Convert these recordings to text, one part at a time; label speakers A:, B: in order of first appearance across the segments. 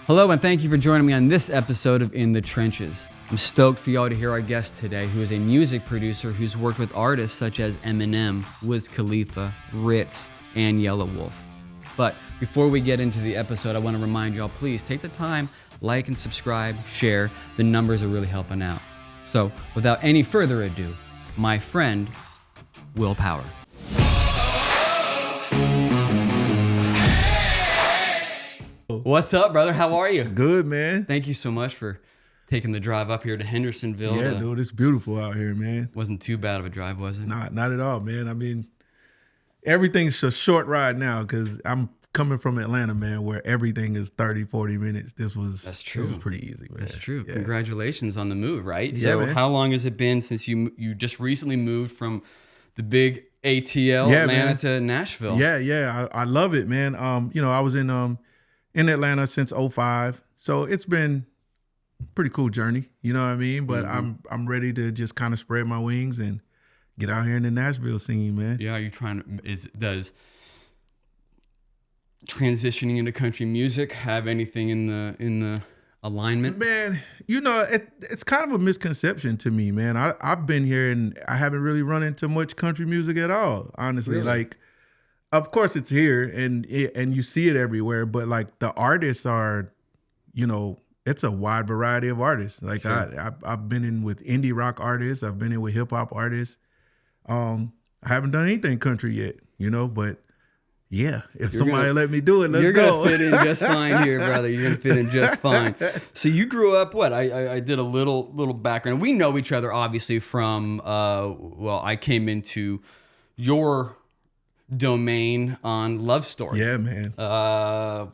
A: Hello, and thank you for joining me on this episode of In the Trenches. I'm stoked for y'all to hear our guest today, who is a music producer who's worked with artists such as Eminem, Wiz Khalifa, Ritz, and Yelawolf. But before we get into the episode, I want to remind y'all, please take the time, like and subscribe, share. The numbers are really helping out. So, without any further ado, my friend, Will Power. What's up, brother? How are you?
B: Good, man.
A: Thank you so much for taking the drive up here to Hendersonville.
B: Yeah, dude, it's beautiful out here, man.
A: Wasn't too bad of a drive, was it?
B: Not at all, man. I mean, everything's a short ride now because I'm coming from Atlanta, man, where everything is 30, 40 minutes.
A: That's true.
B: This was pretty easy, man.
A: That's true.
B: Yeah.
A: Congratulations on the move, right?
B: Yeah,
A: so
B: man.
A: How long has it been since you just recently moved from the big ATL, Atlanta,
B: man,
A: to Nashville?
B: Yeah. I love it, man. I was in Atlanta since 2005. So it's been a pretty cool journey, you know what I mean? But I'm ready to just kind of spread my wings and get out here in the Nashville scene, man.
A: Yeah, are you does transitioning into country music have anything in the alignment?
B: Man, it's kind of a misconception to me, man. I've been here and I haven't really run into much country music at all, honestly.
A: Really?
B: Like, of course it's here and you see it everywhere, but like the artists are, it's a wide variety of artists. Like sure. I've been in with indie rock artists. I've been in with hip hop artists. I haven't done anything country yet, but yeah, if somebody let me do it, let's go.
A: You're gonna fit in just fine here, brother. You're gonna fit in just fine. So you grew up what? I did a little background. We know each other obviously from I came into your domain on Love Story.
B: Yeah, man.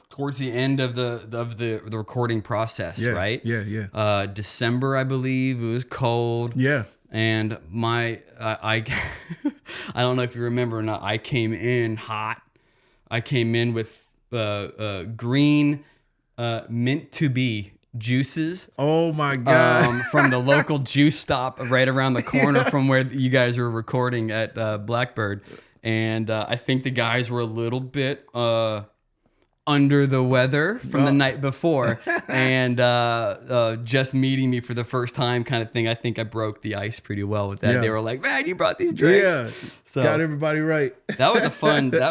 A: Towards the end of the recording process,
B: yeah,
A: right?
B: Yeah.
A: December, I believe. It was cold.
B: Yeah.
A: And I I don't know if you remember or not. I came in hot. I came in with green mint to be juices.
B: Oh my God.
A: From the local juice stop right around the corner from where you guys were recording at Blackbird. And I think the guys were a little bit under the weather from the night before. And just meeting me for the first time kind of thing, I think I broke the ice pretty well with that. Yeah. They were like, man, you brought these drinks.
B: Yeah,
A: so
B: got everybody right.
A: That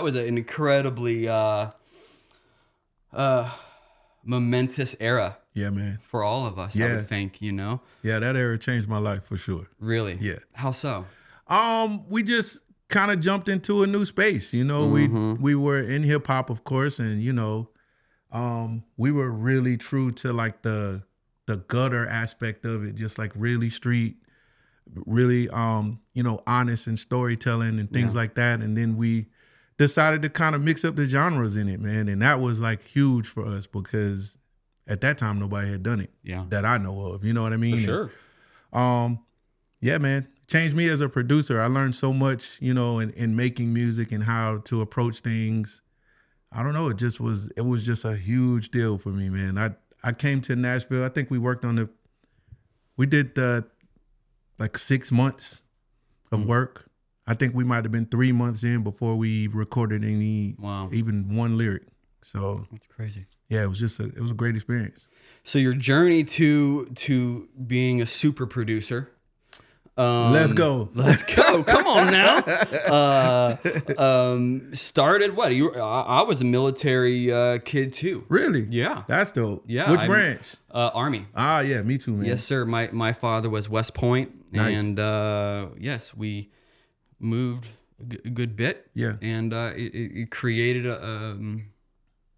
A: was an incredibly momentous era.
B: Yeah, man.
A: For all of us,
B: yeah.
A: I would think,
B: Yeah, that era changed my life for sure.
A: Really?
B: Yeah.
A: How so?
B: We just kind of jumped into a new space, we were in hip hop, of course, and we were really true to like the gutter aspect of it, just like really street, really honest and storytelling and things like that. And then we decided to kind of mix up the genres in it, man, and that was like huge for us because at that time nobody had done it that I know of, you know what I mean?
A: For sure.
B: And, yeah, man. Changed me as a producer. I learned so much, in making music and how to approach things. I don't know. It was just a huge deal for me, man. I came to Nashville. I think we did like 6 months of work. I think we might've been 3 months in before we recorded even one lyric. So
A: that's crazy.
B: Yeah, it was a great experience.
A: So your journey to being a super producer.
B: Let's go.
A: Come on now. Started what? I was a military kid too.
B: Really?
A: Yeah.
B: That's dope.
A: Yeah.
B: Which branch?
A: Army.
B: Ah, yeah, me too, man.
A: Yes, sir. My father was West Point.
B: Nice.
A: And yes, we moved a good bit.
B: Yeah.
A: And it created a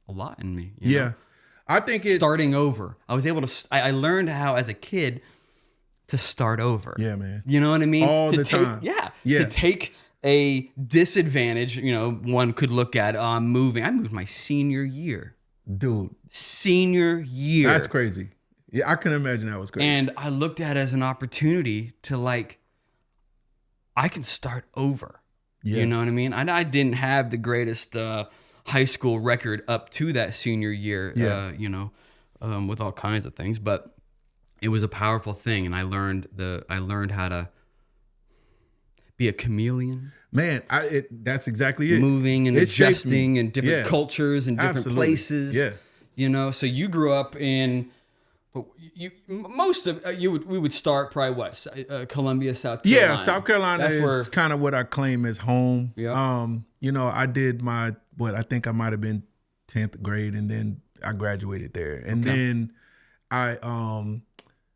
A: lot in me.
B: Yeah. I think
A: starting over. I was able to. I learned how as a kid to start over.
B: Yeah, man.
A: You know what I mean?
B: All the time.
A: Yeah. To take a disadvantage, one could look at moving. I moved my senior year.
B: Dude.
A: Senior year.
B: That's crazy. Yeah, I can imagine that was crazy.
A: And I looked at it as an opportunity to I can start over. Yeah. You know what I mean? I didn't have the greatest high school record up to that senior year, with all kinds of things, but it was a powerful thing, and I learned how to be a chameleon.
B: Man, that's exactly it.
A: Moving and adjusting in different cultures and different
B: Absolutely.
A: places.
B: Yeah.
A: You know, so you grew up in, we would start probably what, Columbia, South Carolina.
B: Yeah, South Carolina is kind of what I claim as home.
A: Yeah.
B: You know, I did I think I might have been 10th grade, and then I graduated there. And then I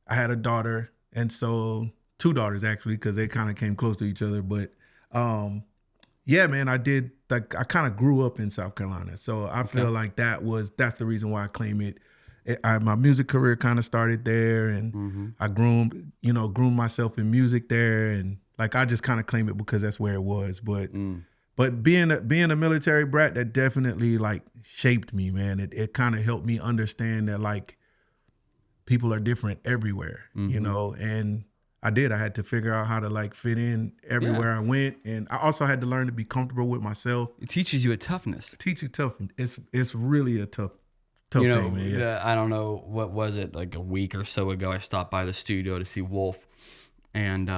B: had a daughter, and so 2 daughters actually, because they kind of came close to each other. But yeah, man, I kind of grew up in South Carolina. So I feel like that's the reason why I claim it. My music career kind of started there, and I groomed myself in music there, and like I just kind of claim it because that's where it was. But being a military brat, that definitely like shaped me, man. It kind of helped me understand that like people are different everywhere, you know, and I had to figure out how to like fit in everywhere I went. And I also had to learn to be comfortable with myself.
A: It teaches you a toughness.
B: Teach you tough. It's really a tough
A: you know,
B: thing, man. Yeah.
A: I don't know, what was it, like a week or so ago, I stopped by the studio to see Wolf, and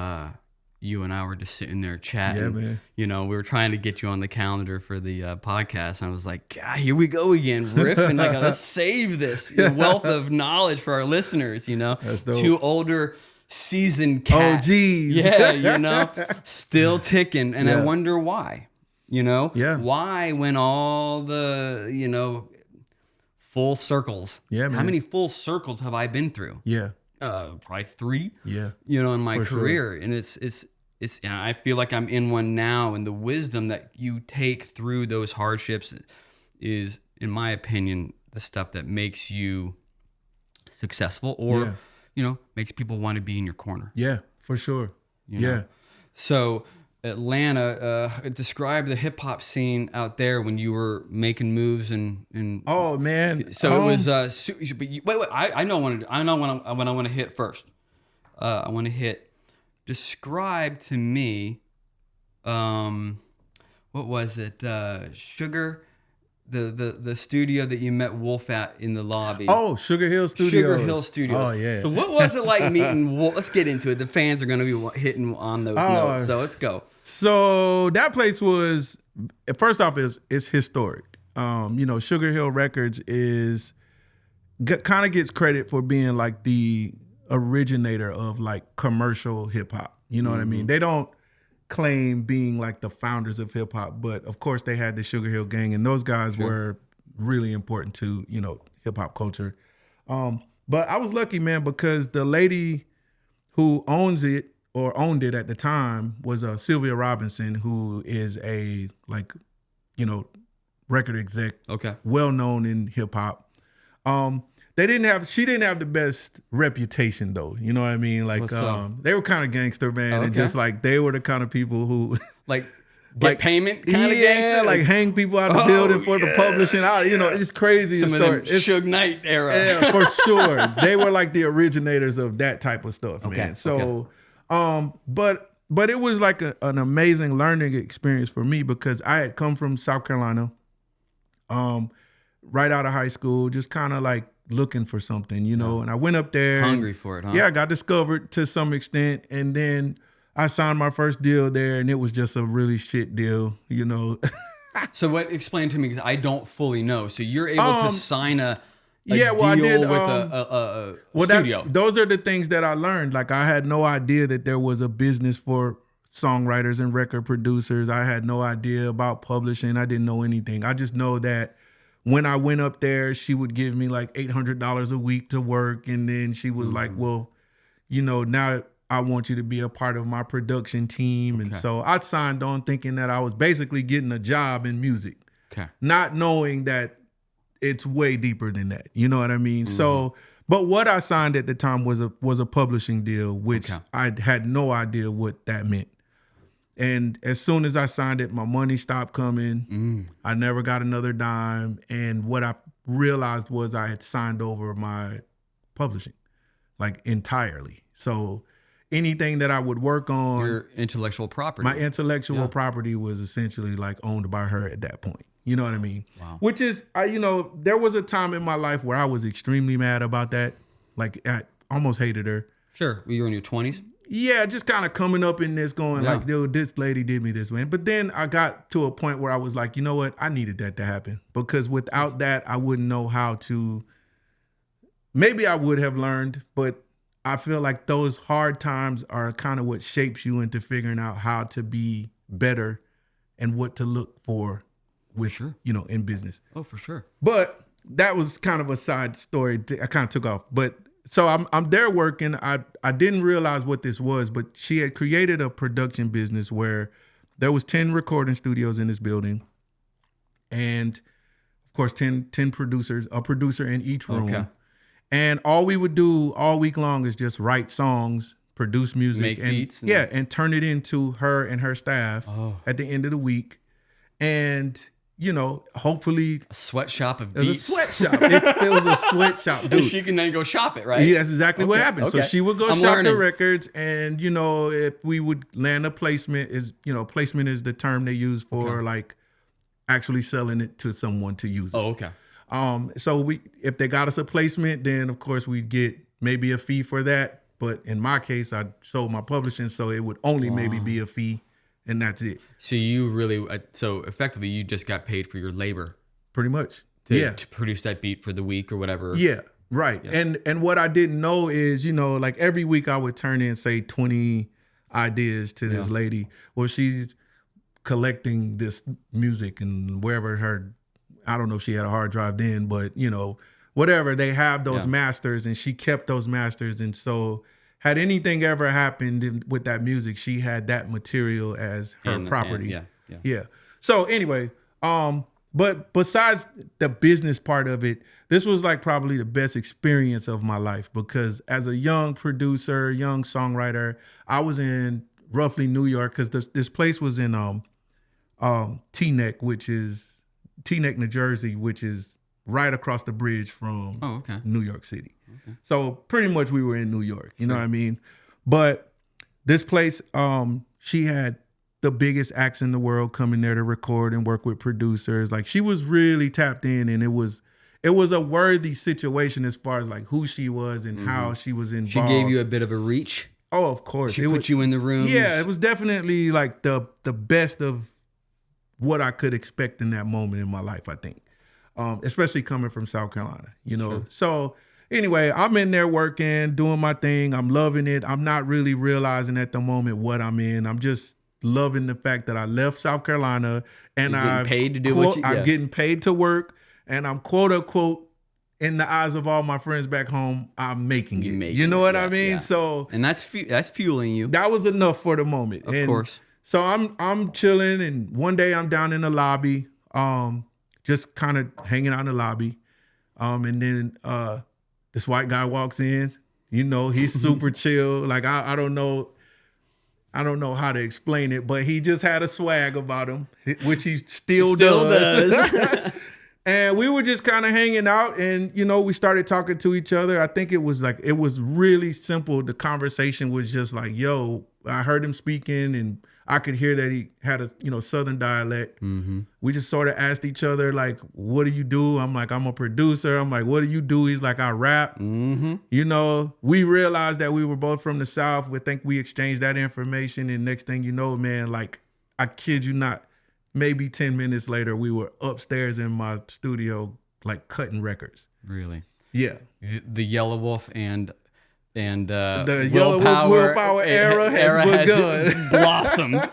A: you and I were just sitting there chatting.
B: Yeah, man.
A: You know, we were trying to get you on the calendar for the podcast, and I was like, God, here we go again, riffing. Like, let's save this wealth of knowledge for our listeners, you know.
B: That's dope.
A: 2 older seasoned cats.
B: Oh, geez.
A: Yeah, you know, still ticking. And I wonder why, you know?
B: Yeah.
A: Why, when all the, you know, full circles. Yeah, man. How many full circles have I been through?
B: Yeah.
A: Probably 3.
B: Yeah.
A: You know, in my
B: For
A: career.
B: Sure.
A: And it's I feel like I'm in one now, and the wisdom that you take through those hardships is, in my opinion, the stuff that makes you successful, or you know, makes people want to be in your corner.
B: Yeah, for sure.
A: You know? So Atlanta, describe the hip hop scene out there when you were making moves and
B: oh man.
A: So it was wait, I know what I want to hit first. I want to hit. Describe to me, what was it? Sugar, the studio that you met Wolf at in the lobby.
B: Oh, Sugar Hill Studios.
A: Sugar Hill Studios.
B: Oh yeah.
A: So what was it like meeting Wolf? Let's get into it. The fans are going to be hitting on those notes. So let's go.
B: So that place was, first off, it's historic. You know, Sugar Hill Records kind of gets credit for being like the originator of like commercial hip hop. You know what I mean? They don't claim being like the founders of hip hop, but of course they had the Sugar Hill Gang, and those guys were really important to, you know, hip hop culture. But I was lucky, man, because the lady who owned it at the time was Sylvia Robinson, who is a like, you know, record exec, well known in hip hop. She didn't have the best reputation though. You know what I mean? Like, they were kind of gangster, man. And just like, they were the kind of people who
A: like get payment kind of gangster.
B: Like hang people out of the building for the publishing. You know, it's crazy.
A: Some of them Suge Knight era.
B: Yeah, for sure. They were like the originators of that type of stuff, man. So, but it was like an amazing learning experience for me, because I had come from South Carolina, right out of high school, just kind of like looking for something, you know, and I went up there.
A: Hungry for it, huh?
B: Yeah, I got discovered to some extent, and then I signed my first deal there, and it was just a really shit deal, you know.
A: So explain to me, because I don't fully know. So you're able to sign a deal
B: I did,
A: with a studio.
B: Those are the things that I learned. Like, I had no idea that there was a business for songwriters and record producers. I had no idea about publishing. I didn't know anything. I just know that when I went up there, she would give me like $800 a week to work. And then she was like, well, you know, now I want you to be a part of my production team. And so I signed on thinking that I was basically getting a job in music, not knowing that it's way deeper than that. You know what I mean? So, but what I signed at the time was a publishing deal, which I had no idea what that meant. And as soon as I signed it, my money stopped coming. I never got another dime. And what I realized was I had signed over my publishing, like, entirely. So anything that I would work on,
A: your intellectual property,
B: my intellectual property was essentially like owned by her at that point. You know what I mean?
A: Wow.
B: Which is, you know, there was a time in my life where I was extremely mad about that. Like, I almost hated her.
A: Sure. You were in your 20s?
B: Yeah, just kind of coming up in this going like, dude, this lady did me this way. But then I got to a point where I was like, you know what? I needed that to happen, because without that, I wouldn't know how to, maybe I would have learned, but I feel like those hard times are kind of what shapes you into figuring out how to be better and what to look for with, in business.
A: Oh, for sure.
B: But that was kind of a side story. I kind of took off, but so I'm there working. I didn't realize what this was, but she had created a production business where there was 10 recording studios in this building. And of course, 10 producers, a producer in each room. Okay. And all we would do all week long is just write songs, produce music,
A: make beats.
B: And turn it into her and her staff at the end of the week. And hopefully
A: a sweatshop of beats.
B: It was a sweatshop. It was a sweatshop, dude.
A: And she can then go shop it, right?
B: Yeah, that's exactly what happened.
A: Okay.
B: So she would go shop the records, and if we would land a placement, placement is the term they use for like actually selling it to someone to use it.
A: Oh, okay.
B: So if they got us a placement, then of course we'd get maybe a fee for that. But in my case, I sold my publishing, so it would only maybe be a fee. And that's it.
A: So you really, so effectively, you just got paid for your labor,
B: pretty much.
A: To produce that beat for the week or whatever.
B: Yeah, right. Yeah. And what I didn't know is, like every week I would turn in say 20 ideas to this lady. Well, she's collecting this music and wherever I don't know if she had a hard drive then, but whatever, they have those masters, and she kept those masters, and so. Had anything ever happened with that music, she had that material as her property. Yeah. So anyway, but besides the business part of it, this was like probably the best experience of my life, because as a young producer, young songwriter, I was in roughly New York, because this place was in Teaneck, New Jersey, which is right across the bridge from New York City. Okay. So pretty much we were in New York, you know what I mean? But this place, she had the biggest acts in the world coming there to record and work with producers. Like, she was really tapped in, and it was a worthy situation as far as like who she was and how she was involved.
A: She gave you a bit of a reach.
B: Oh, of course.
A: She put you in the room.
B: Yeah, it was definitely like the best of what I could expect in that moment in my life, I think. Especially coming from South Carolina, Sure. So anyway, I'm in there working, doing my thing. I'm loving it. I'm not really realizing at the moment what I'm in. I'm just loving the fact that I left South Carolina, and I'm
A: paid to do what you.
B: I'm getting paid to work, and I'm quote unquote, in the eyes of all my friends back home, I'm making it. You know what I mean? Yeah. So,
A: and that's fueling you.
B: That was enough for the moment,
A: of course.
B: So I'm chilling, and one day I'm down in the lobby, just kind of hanging out in the lobby, and then this white guy walks in. He's super chill. Like I don't know how to explain it, but he just had a swag about him, which he still does. And we were just kind of hanging out, and we started talking to each other. I think it was really simple. The conversation was just like, yo, I heard him speaking, and I could hear that he had a Southern dialect. Mm-hmm. We just sort of asked each other, like, what do you do? I'm like, I'm a producer. I'm like, what do you do? He's like, I rap. Mm-hmm. We realized that we were both from the South. We think we exchanged that information, and next thing you know, man, like, I kid you not, maybe 10 minutes later, we were upstairs in my studio, like, cutting records.
A: Really?
B: Yeah.
A: The Yelawolf and
B: the willpower era has begun.
A: Blossomed.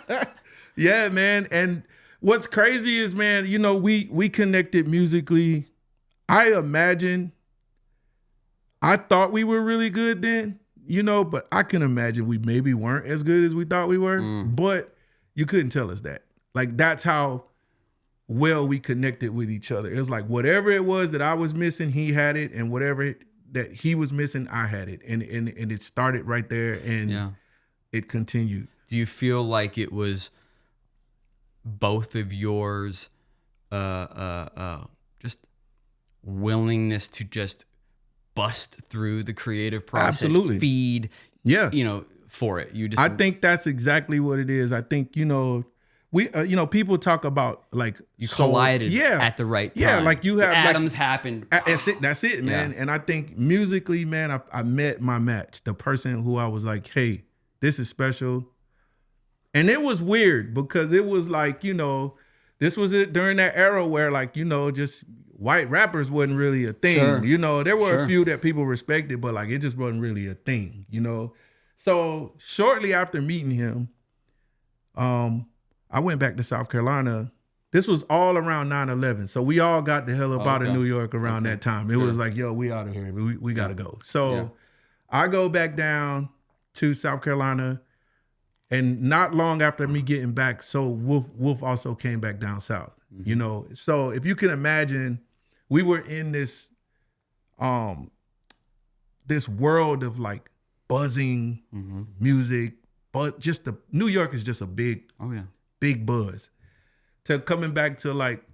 B: Yeah, man. And what's crazy is, man, we connected musically. I thought we were really good then, but I can imagine we maybe weren't as good as we thought we were. But you couldn't tell us that. Like, that's how well we connected with each other. It was like whatever it was that I was missing, he had it, and whatever that he was missing, I had it, and it started right there, and it continued.
A: Do you feel like it was both of yours, just willingness to just bust through the creative process,
B: absolutely
A: feed, for it?
B: I think that's exactly what it is. I think we, people talk about like
A: you collided at the right time.
B: Yeah, like you have
A: atoms happened.
B: That's it, man. Yeah. And I think musically, man, I met my match. The person who I was like, hey, this is special. And it was weird because it was like, you know, this was it during that era where like, you know, just white rappers wasn't really a thing.
A: Sure.
B: You know, there were
A: Sure.
B: a few that people respected, but like it just wasn't really a thing, you know. So shortly after meeting him, I went back to South Carolina. This was all around 9/11. So we all got the hell up out of New York around that time. It was like, yo, we out of here. We got to go. So I go back down to South Carolina. And not long after me getting back, so Wolf also came back down south, you know. So if you can imagine, we were in this this world of like buzzing music, but just New York is just a big buzz. To coming back to like,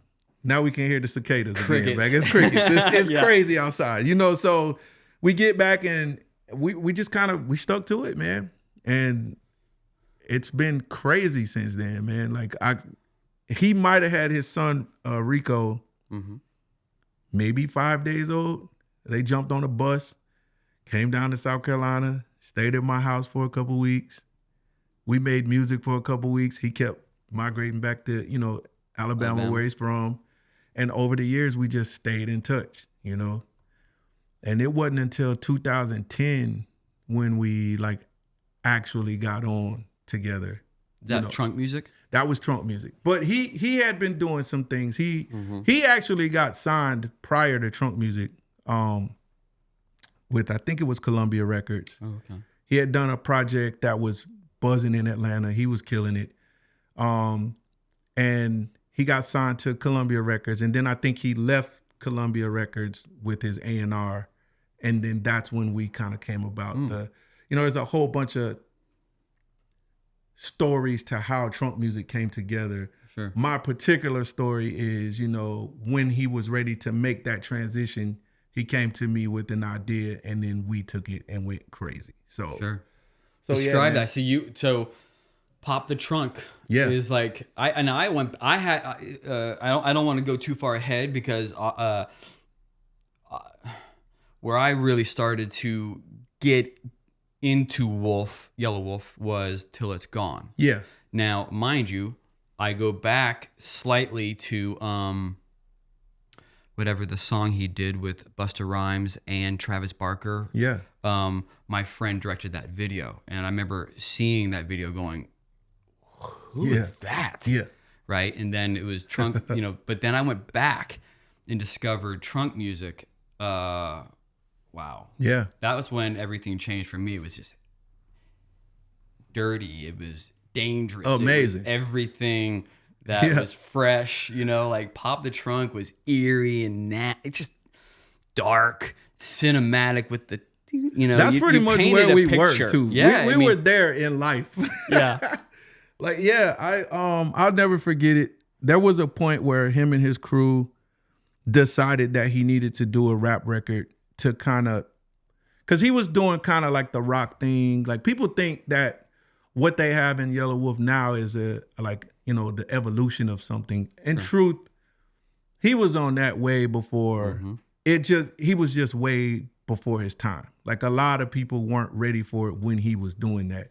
B: now we can hear the cicadas again. Back. It's crickets. It's crazy outside, you know. So we get back and we just kind of we stuck to it, man, and it's been crazy since then, man. Like he might have had his son Rico, maybe 5 days old. They jumped on a bus, came down to South Carolina, stayed at my house for a couple weeks. We made music for a couple weeks. He kept migrating back to, you know, Alabama, where he's from. And over the years, we just stayed in touch, you know. And it wasn't until 2010 when we like actually got on together.
A: That Trunk Muzik?
B: That was Trunk Muzik. But he had been doing some things. He actually got signed prior to Trunk Muzik with, I think it was Columbia Records.
A: Oh, okay.
B: He had done a project that was buzzing in Atlanta. He was killing it. And he got signed to Columbia Records. And then I think he left Columbia Records with his A&R. And then that's when we kind of came about there's a whole bunch of stories to how Trunk Muzik came together.
A: Sure.
B: My particular story is, you know, when he was ready to make that transition, he came to me with an idea and then we took it and went crazy. So
A: Describe that. So Pop the Trunk is like I don't want to go too far ahead because where I really started to get into Yelawolf was Till It's Gone.
B: Yeah.
A: Now, mind you, I go back slightly to whatever the song he did with Busta Rhymes and Travis Barker.
B: Yeah.
A: My friend directed that video, and I remember seeing that video going, who is that?
B: Yeah.
A: Right? And then it was Trunk, you know, but then I went back and discovered Trunk Muzik. Wow.
B: Yeah.
A: That was when everything changed for me. It was just dirty. It was dangerous.
B: Amazing.
A: It was everything that was fresh, you know, like Pop the Trunk was eerie and it's just dark, cinematic with the, you know.
B: That's pretty much where we were too.
A: Yeah.
B: We were there in life.
A: Yeah.
B: Like, I'll never forget it. There was a point where him and his crew decided that he needed to do a rap record to kind of, because he was doing kind of like the rock thing. Like people think that what they have in Yelawolf now is the evolution of something. In truth, he was on that way before. He was just way before his time. Like a lot of people weren't ready for it when he was doing that.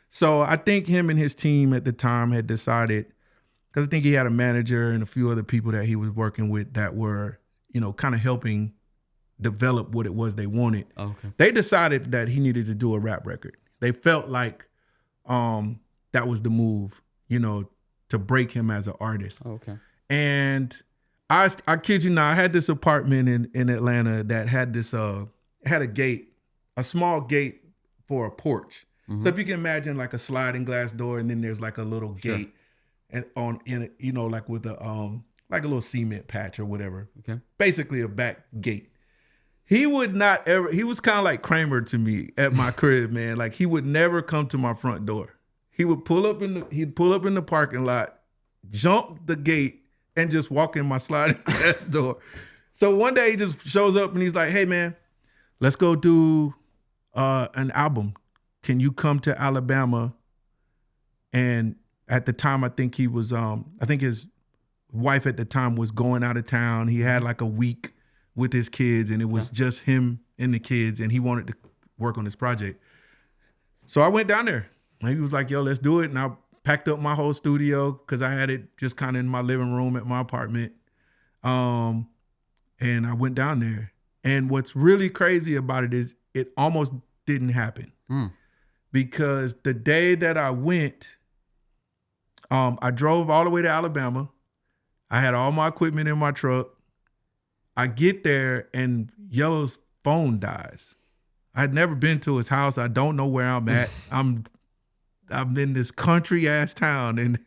B: So I think him and his team at the time had decided, because I think he had a manager and a few other people that he was working with that were, you know, kind of helping develop what it was they wanted.
A: Okay.
B: They decided that he needed to do a rap record. They felt like that was the move, you know, to break him as an artist.
A: Okay.
B: And I kid you not, I had this apartment in Atlanta that had this had a gate, a small gate for a porch. So if you can imagine like a sliding glass door, and then there's like a little gate, and like with a like a little cement patch or whatever.
A: Okay.
B: Basically a back gate. He would not ever. He was kind of like Kramer to me at my crib, man. Like he would never come to my front door. He would pull up in the parking lot, jump the gate, and just walk in my sliding glass door. So one day he just shows up and he's like, "Hey man, let's go do an album. Can you come to Alabama?" And at the time, I think he was, I think his wife at the time was going out of town. He had like a week with his kids, and it was just him and the kids, and he wanted to work on this project. So I went down there. he was like, yo, let's do it. And I packed up my whole studio because I had it just kind of in my living room at my apartment. And I went down there. And what's really crazy about it is it almost didn't happen. Because the day that I went, I drove all the way to Alabama. I had all my equipment in my truck. I get there and Yellow's phone dies. I'd never been to his house. I don't know where I'm at. I'm in this country ass town in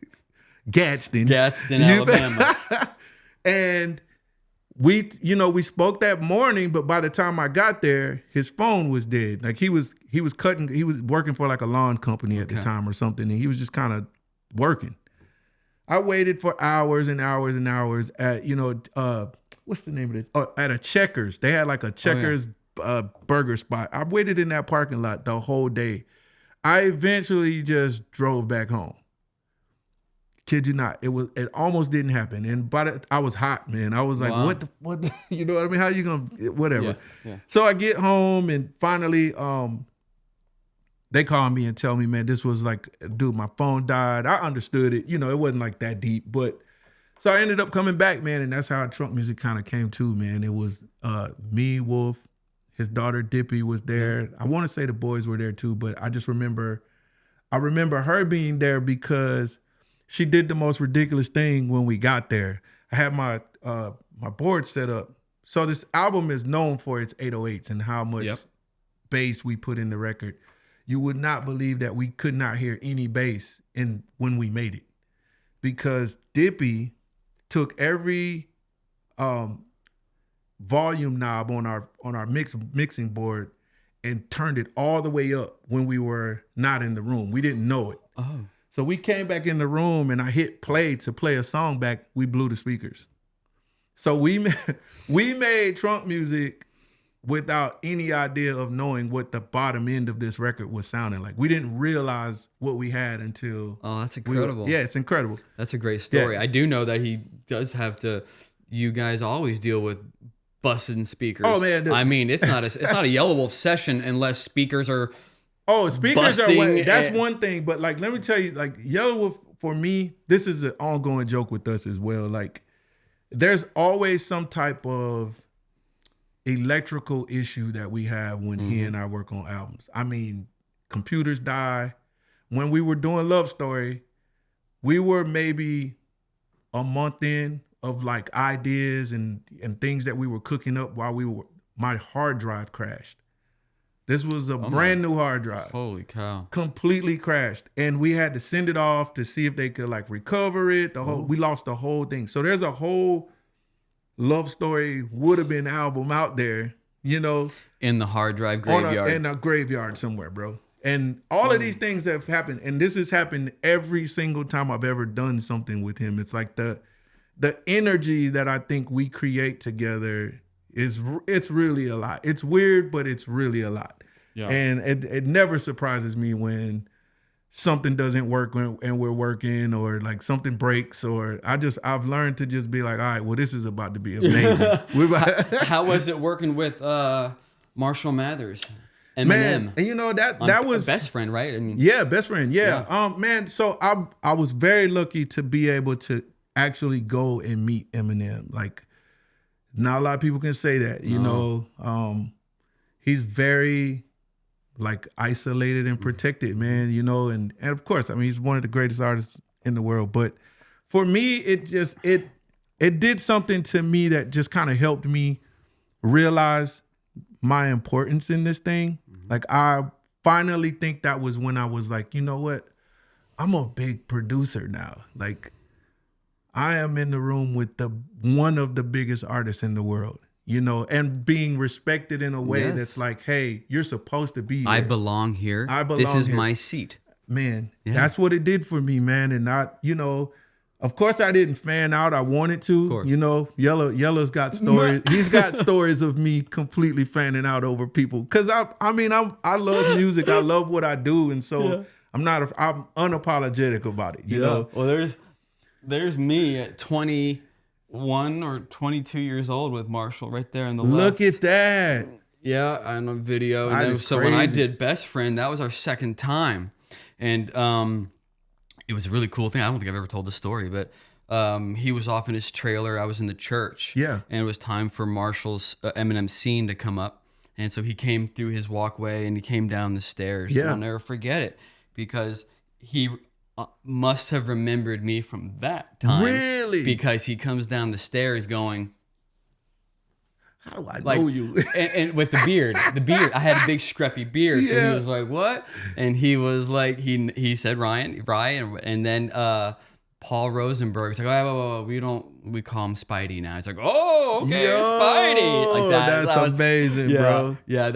B: Gadsden,
A: Alabama.
B: And we spoke that morning, but by the time I got there, his phone was dead. Like he was working for like a lawn company at the time or something, and he was just kind of working. I waited for hours and hours and hours at, what's the name of this? Oh, at a Checkers. They had like a Checkers burger spot. I waited in that parking lot the whole day. I eventually just drove back home. Kid you not. It almost didn't happen. And I was hot, man. I was like,
A: wow.
B: what the, you know what I mean? How you gonna, whatever.
A: Yeah.
B: So I get home and finally, they call me and tell me, man, this was like, dude, my phone died. I understood it. It wasn't like that deep, but so I ended up coming back, man. And that's how Trunk Muzik kind of came to, man. It was me, Wolf, his daughter Dippy was there. I want to say the boys were there too, but I just remember her being there because she did the most ridiculous thing when we got there. I had my board set up. So this album is known for its 808s and how much bass we put in the record. You would not believe that we could not hear any bass when we made it, because Dippy took every volume knob on our mixing board and turned it all the way up when we were not in the room. We didn't know it.
A: Oh.
B: So we came back in the room and I hit play to play a song back. We blew the speakers. So we made Trunk Muzik without any idea of knowing what the bottom end of this record was sounding like. We didn't realize what we had until...
A: Oh, that's incredible.
B: Yeah, it's incredible.
A: That's a great story.
B: Yeah.
A: I do know that he does have to... You guys always deal with busting speakers.
B: Oh, man.
A: I mean, it's not a Yelawolf session unless speakers are...
B: Oh, speakers
A: busting.
B: That's one thing. But like, let me tell you, like Yelawolf, for me, this is an ongoing joke with us as well. Like, there's always some type of electrical issue that we have when he and I work on albums. I mean, computers die. When we were doing Love Story, we were maybe a month in of like ideas and things that we were cooking up while my hard drive crashed. This was a brand new hard drive.
A: Holy cow.
B: Completely crashed. And we had to send it off to see if they could like recover it. We lost the whole thing. So there's a whole Love Story would have been album out there, in
A: the hard drive graveyard.
B: In a graveyard somewhere, bro. And all of these things have happened. And this has happened every single time I've ever done something with him. It's like the energy that I think we create together it's really a lot. It's weird, but it's really a lot. Yeah. And it never surprises me when something doesn't work and we're working, or like something breaks, or I've learned to just be like, all right, well, this is about to be amazing.
A: How was it working with Marshall Mathers? Eminem.
B: Man, and that was
A: best friend, right? I mean,
B: yeah, best friend. Yeah. Man, so I was very lucky to be able to actually go and meet Eminem. Like, not a lot of people can say that, he's very like isolated and protected, man, and of course, I mean, he's one of the greatest artists in the world. But for me, it did something to me that just kind of helped me realize my importance in this thing. Like, I finally think that was when I was like, you know what? I'm a big producer now. Like, I am in the room with one of the biggest artists in the world, and being respected in a way that's like, hey, you're supposed to be here.
A: I belong here. This is my seat.
B: Man, that's what it did for me, man. And of course I didn't fan out. I wanted to, Yellow's got stories. He's got stories of me completely fanning out over people. Cause I love music. I love what I do. And so I'm unapologetic about it, you know?
A: Well, there's me at 21 or 22 years old with Marshall right there in the left.
B: Look at that.
A: Yeah, on a video. And then, so when I did Best Friend, that was our second time. And it was a really cool thing. I don't think I've ever told this story, but he was off in his trailer. I was in the church.
B: Yeah.
A: And it was time for Marshall's Eminem scene to come up. And so he came through his walkway and he came down the stairs.
B: Yeah.
A: And I'll never forget it because he must have remembered me from that time.
B: Really?
A: Because he comes down the stairs going,
B: how do I know you?
A: and with the beard, I had a big scruffy beard. So he was like, what? And he was like, he said, Ryan. And then Paul Rosenberg's like, oh, we call him Spidey now. He's like, oh, okay, Spidey. Like that.
B: That's amazing, bro.
A: Yeah,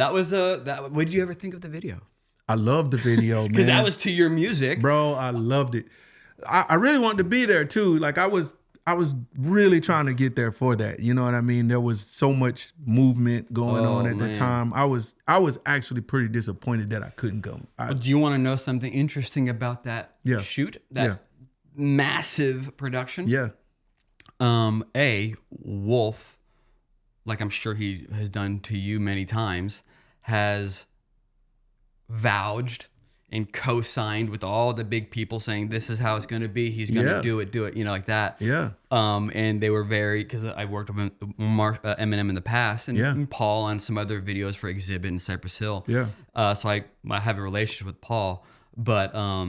A: what did you ever think of the video?
B: I love the video, man.
A: Because that was to your music.
B: Bro, I loved it. I really wanted to be there too. Like I was really trying to get there for that. You know what I mean? There was so much movement going on at the time. I was actually pretty disappointed that I couldn't come.
A: Do you want to know something interesting about that shoot? That massive production?
B: Yeah.
A: Wolf, like I'm sure he has done to you many times, has vouched and co-signed with all the big people saying this is how it's going to be. He's going to do it, you know, like that.
B: Yeah.
A: And they were because I worked with Eminem in the past and Paul on some other videos for Exhibit in Cypress Hill.
B: Yeah.
A: So I have a relationship with Paul, but what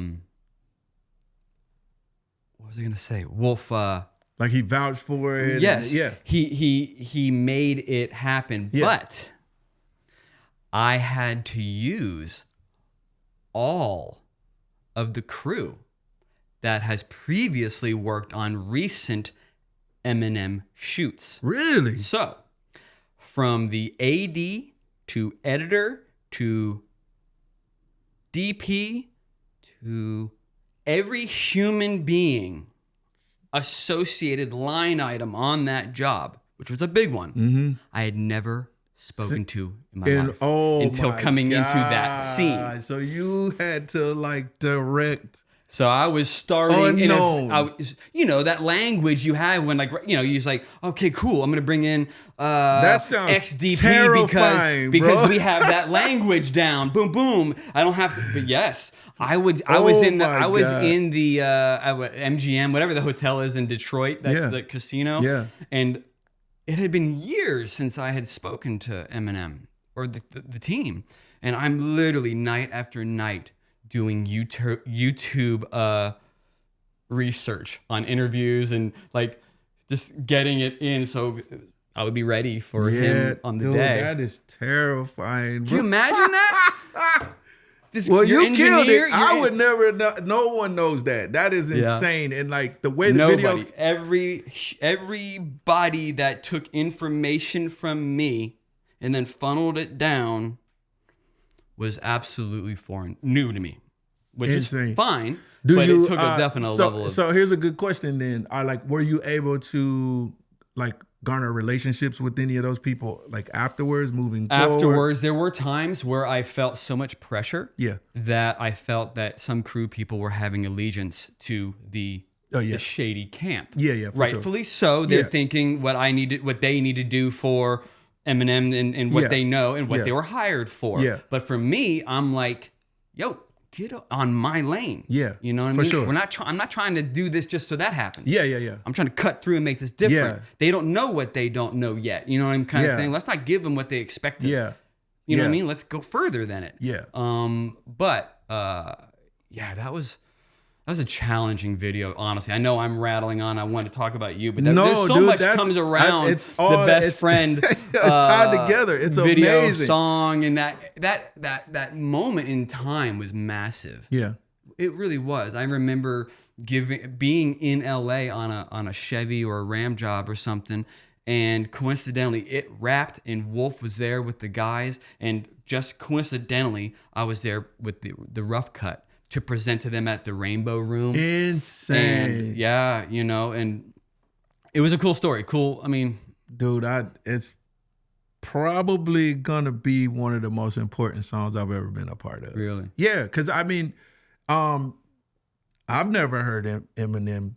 A: was I going to say? Wolf.
B: Like he vouched for it.
A: Yes.
B: Yeah.
A: He made it happen, but I had to use all of the crew that has previously worked on recent Eminem shoots.
B: Really?
A: So, from the AD to editor to DP to every human being associated line item on that job, which was a big one, I had never spoken to in my life until coming into that scene.
B: So you had to like direct.
A: So I was starting
B: unknown.
A: That language you have when you was like, okay, cool, I'm gonna bring in
B: that sounds
A: XDP
B: terrifying,
A: because we have that language down. Boom, boom. I don't have to. But yes, I was in the MGM, whatever the hotel is in Detroit, the casino.
B: Yeah.
A: And it had been years since I had spoken to Eminem or the team. And I'm literally night after night doing YouTube research on interviews and like just getting it in so I would be ready for him on the day.
B: That is terrifying, bro.
A: Can you imagine that?
B: You killed it. I would never. No one knows that. That is insane. And like the way the video,
A: everybody that took information from me and then funneled it down was absolutely new to me, which
B: insane.
A: Is fine. But it took a definite level of.
B: So here's a good question. Then, were you able to garner relationships with any of those people afterwards, moving forward?
A: Afterwards, there were times where I felt so much pressure that I felt that some crew people were having allegiance to the shady camp.
B: Yeah, for
A: rightfully so. They're thinking what they need to do for Eminem and what they know and what they were hired for.
B: Yeah.
A: But for me, I'm like, yo, get on my lane.
B: Yeah,
A: you know what I mean?
B: Sure.
A: I'm not trying to do this just so that happens.
B: Yeah.
A: I'm trying to cut through and make this different.
B: Yeah.
A: They don't know what they don't know yet. You know what I'm kind of thing. Let's not give them what they expected.
B: Yeah.
A: You know what I mean? Let's go further than it.
B: Yeah.
A: That was a challenging video, honestly. I know I'm rattling on. I want to talk about you, but there's so much comes around the best friend.
B: It's tied together. It's
A: video,
B: amazing.
A: Song, and that moment in time was massive.
B: Yeah,
A: it really was. I remember being in LA on a Chevy or a Ram job or something, and coincidentally it wrapped, and Wolf was there with the guys, and just coincidentally I was there with the rough cut to present to them at the Rainbow Room.
B: Insane.
A: And and it was a cool story. Cool. I mean,
B: dude, it's probably gonna be one of the most important songs I've ever been a part of.
A: Really?
B: Yeah, because I mean, I've never heard Eminem,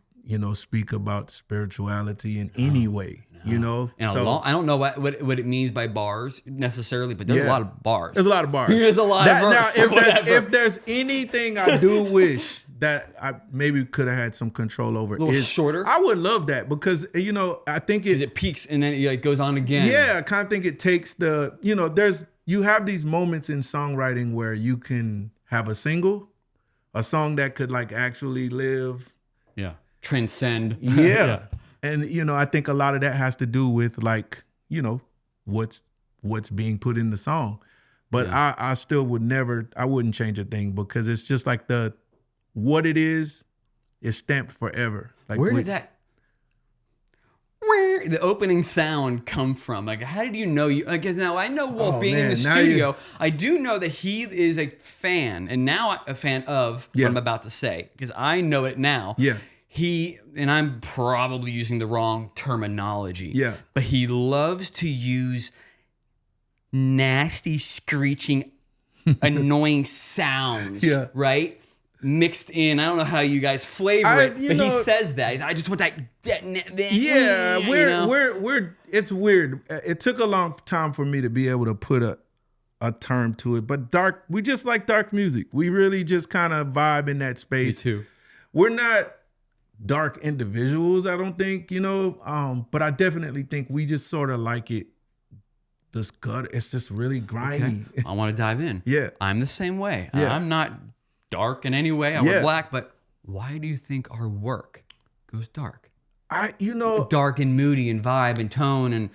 B: speak about spirituality in any way,
A: And
B: So
A: I don't know what it means by bars necessarily, but there's a lot of bars.
B: There's a lot of bars.
A: There's a lot of verse.
B: Now, if there's anything I do wish that I maybe could have had some control over,
A: a little shorter.
B: I would love that because I think
A: it peaks and then it goes on again.
B: Yeah, I kind of think it takes you have these moments in songwriting where you can have a song that could like actually live.
A: Yeah. Transcend.
B: Yeah. And, I think a lot of that has to do with like, what's being put in the song. But I still I wouldn't change a thing because it's just like what it is stamped forever. Like
A: where did the opening sound come from? Like, how did you know because now I know Wolf being in the studio. I do know that he is a fan and now a fan of what I'm about to say because I know it now.
B: Yeah.
A: And I'm probably using the wrong terminology.
B: Yeah.
A: But he loves to use nasty, screeching, annoying sounds.
B: Yeah.
A: Right? Mixed in. I don't know how you guys flavor it, but he says that. I just want that
B: yeah, we're it's weird. It took a long time for me to be able to put a term to it. But we just like dark music. We really just kind of vibe in that space.
A: Me too.
B: We're not dark individuals, I don't think, but I definitely think we just sort of like it. This gut, it's just really grimy.
A: Okay. I want to dive in.
B: Yeah.
A: I'm the same way.
B: Yeah.
A: I'm not dark in any way. I wear black, but why do you think our work goes dark? Dark and moody and vibe and tone and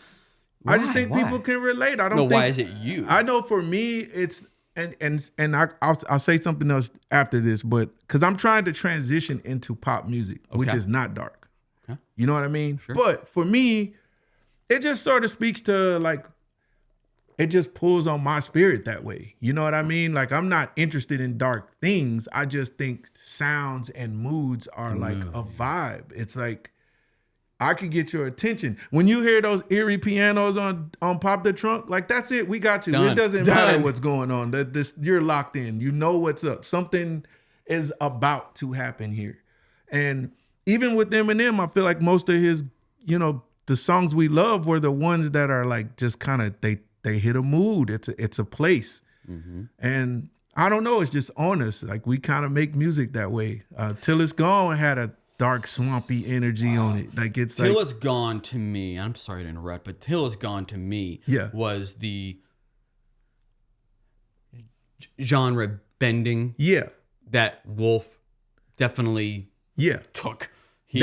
B: I just think people can relate. I don't think,
A: why is it you?
B: I know for me it's and I'll say something else after this, but because I'm trying to transition into pop music, which is not dark.
A: Okay.
B: You know what I mean?
A: Sure.
B: But for me, it just sort of speaks to like, it just pulls on my spirit that way. You know what I mean? Like I'm not interested in dark things. I just think sounds and moods are like a vibe. It's like, I could get your attention. When you hear those eerie pianos on Pop the Trunk, like that's it. We got you. It doesn't matter what's going on. You're locked in. You know what's up. Something is about to happen here. And even with Eminem, I feel like most of his, the songs we love were the ones that are like just kind of they hit a mood. It's a place. Mm-hmm. And I don't know. It's just on us. Like we kind of make music that way. Till It's Gone had a dark, swampy energy on it. Like it's
A: Till It's Gone to me, I'm sorry to interrupt, but Till It's Gone to me was the genre bending that Wolf definitely took. He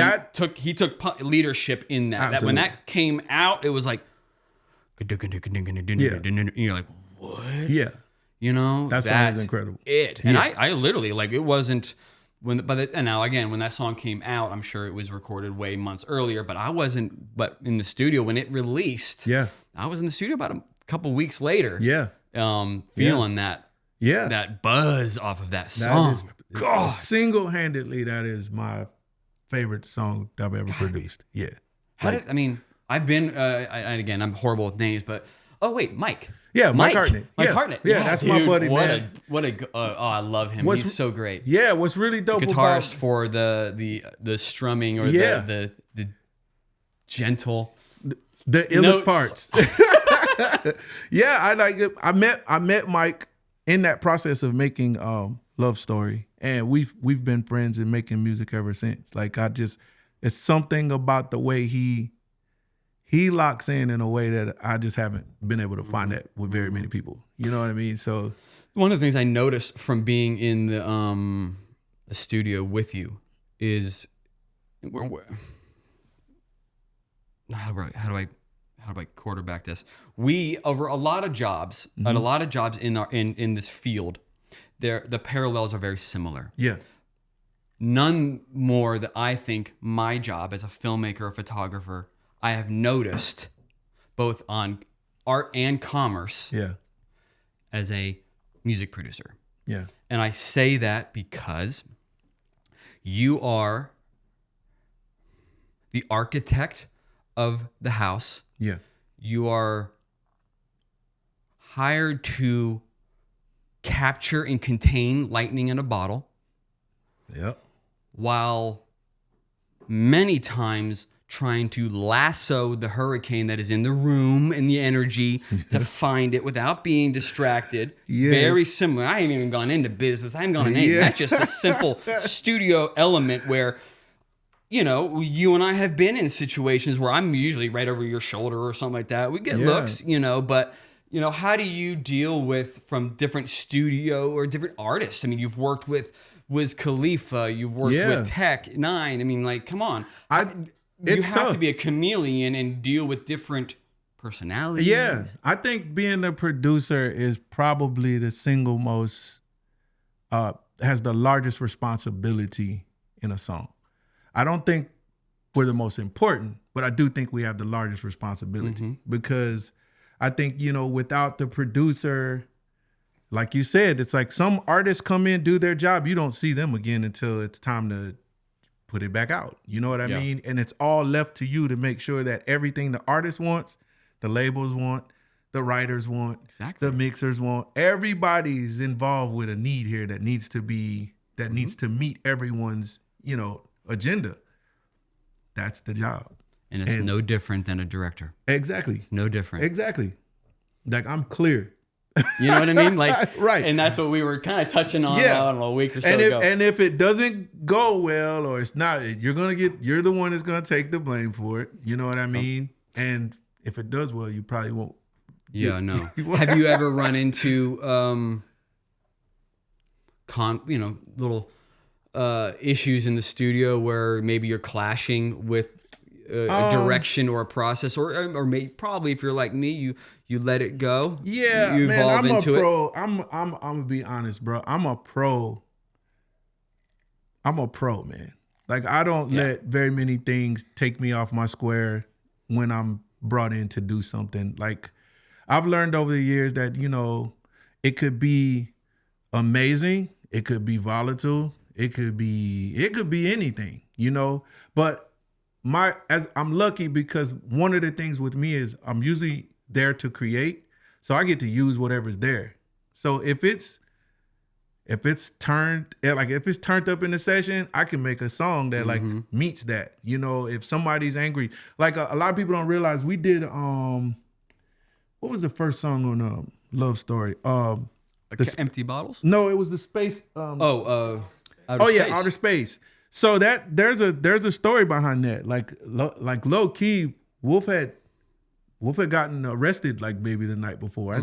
A: took leadership in that. That when that came out, it was like you're like, what?
B: Yeah.
A: That
B: song is incredible.
A: And I literally like it wasn't and now again, when that song came out, I'm sure it was recorded way months earlier, but I wasn't. But in the studio when it released, I was in the studio about a couple weeks later. Feeling that buzz off of that song. God,
B: single-handedly, that is my favorite song I've ever produced. Yeah.
A: I've been. And again, I'm horrible with names, but Mike.
B: Yeah, Mike Hartnett.
A: Mike Hartnett.
B: Yeah, that's my buddy, man.
A: I love him. He's so great.
B: Yeah, what's really dope
A: the guitarist for the strumming or the gentle
B: the illest parts. Yeah, I like it. I met Mike in that process of making Love Story, and we've been friends and making music ever since. Like it's something about the way he locks in a way that I just haven't been able to find that with very many people. You know what I mean? So
A: one of the things I noticed from being in the studio with you is how do I quarterback this? We over a lot of jobs, at a lot of jobs in this field, the parallels are very similar.
B: Yeah.
A: None more that I think my job as a filmmaker or photographer I have noticed both on art and commerce as a music producer.
B: Yeah.
A: And I say that because you are the architect of the house.
B: Yeah.
A: You are hired to capture and contain lightning in a bottle.
B: Yep.
A: While many times trying to lasso the hurricane that is in the room and the energy to find it without being distracted. Yes. Very similar. I haven't even gone into business. I haven't gone into anything. That's just a simple studio element where, you know, you and I have been in situations where I'm usually right over your shoulder or something like that. We get looks, you know, but, you know, how do you deal with from different studio or different artists? I mean, you've worked with Wiz Khalifa, you've worked with Tech Nine. I mean, like, come on. You have to be a chameleon and deal with different personalities.
B: Yeah, I think being a producer is probably the single most, has the largest responsibility in a song. I don't think we're the most important, but I do think we have the largest responsibility because I think, you know, without the producer, like you said, it's like some artists come in, do their job. You don't see them again until it's time to put it back out. You know what I mean? And it's all left to you to make sure that everything the artist wants, the labels want, the writers want, the mixers want, everybody's involved with a need here that needs to be, that needs to meet everyone's, you know, agenda. That's the job.
A: And it's no different than a director.
B: Exactly.
A: It's no different.
B: Exactly. Like, I'm clear.
A: You know what I mean? Like,
B: right.
A: And that's what we were kind of touching on, I don't know, a week or so ago.
B: And if it doesn't go well, or it's not, you're the one that's going to take the blame for it. You know what I mean? And if it does well, you probably won't.
A: Yeah, no. Have you ever run into, little issues in the studio where maybe you're clashing with a direction or a process, or maybe probably if you're like me, you let it go.
B: Yeah,
A: you
B: man,
A: evolve into
B: a pro.
A: it.
B: I'm gonna be honest, bro. I'm a pro, man. Like, I don't let very many things take me off my square when I'm brought in to do something. Like, I've learned over the years that, you know, it could be amazing, it could be volatile, it could be anything, you know. But I'm lucky because one of the things with me is I'm usually there to create, so I get to use whatever's there. So if it's turned up in the session, I can make a song that like meets that. You know, if somebody's angry, like a lot of people don't realize we did what was the first song on Love Story?
A: Empty Bottles?
B: No, it was the Space.
A: Outer Space.
B: Outer Space. So that there's a story behind that. Like low key, Wolf had gotten arrested like maybe the night before. I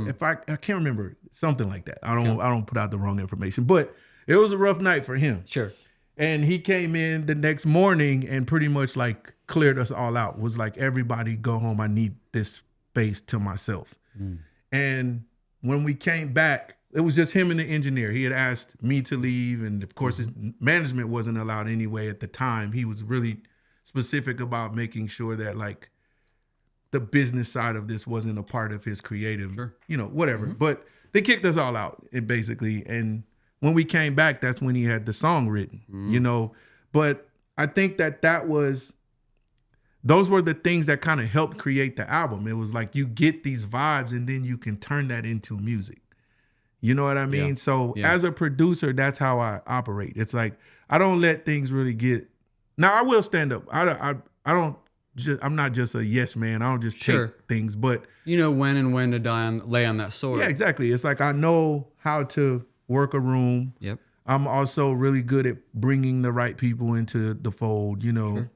B: can't remember, something like that. I don't put out the wrong information, but it was a rough night for him.
A: Sure.
B: And he came in the next morning and pretty much like cleared us all out. Was like, everybody go home. I need this space to myself. And when we came back, it was just him and the engineer. He had asked me to leave, and of course his management wasn't allowed anyway at the time. He was really specific about making sure that like the business side of this wasn't a part of his creative, you know, whatever. But they kicked us all out, basically. And when we came back, that's when he had the song written, you know. But I think those were the things that kind of helped create the album. It was like you get these vibes and then you can turn that into music. You know what I mean?
A: Yeah.
B: So as a producer, that's how I operate. It's like, I don't let things really get, now I will stand up. I'm not just a yes man. I don't just take things, but
A: you know when to lay on that sword.
B: Yeah, exactly. It's like, I know how to work a room.
A: Yep.
B: I'm also really good at bringing the right people into the fold, you know.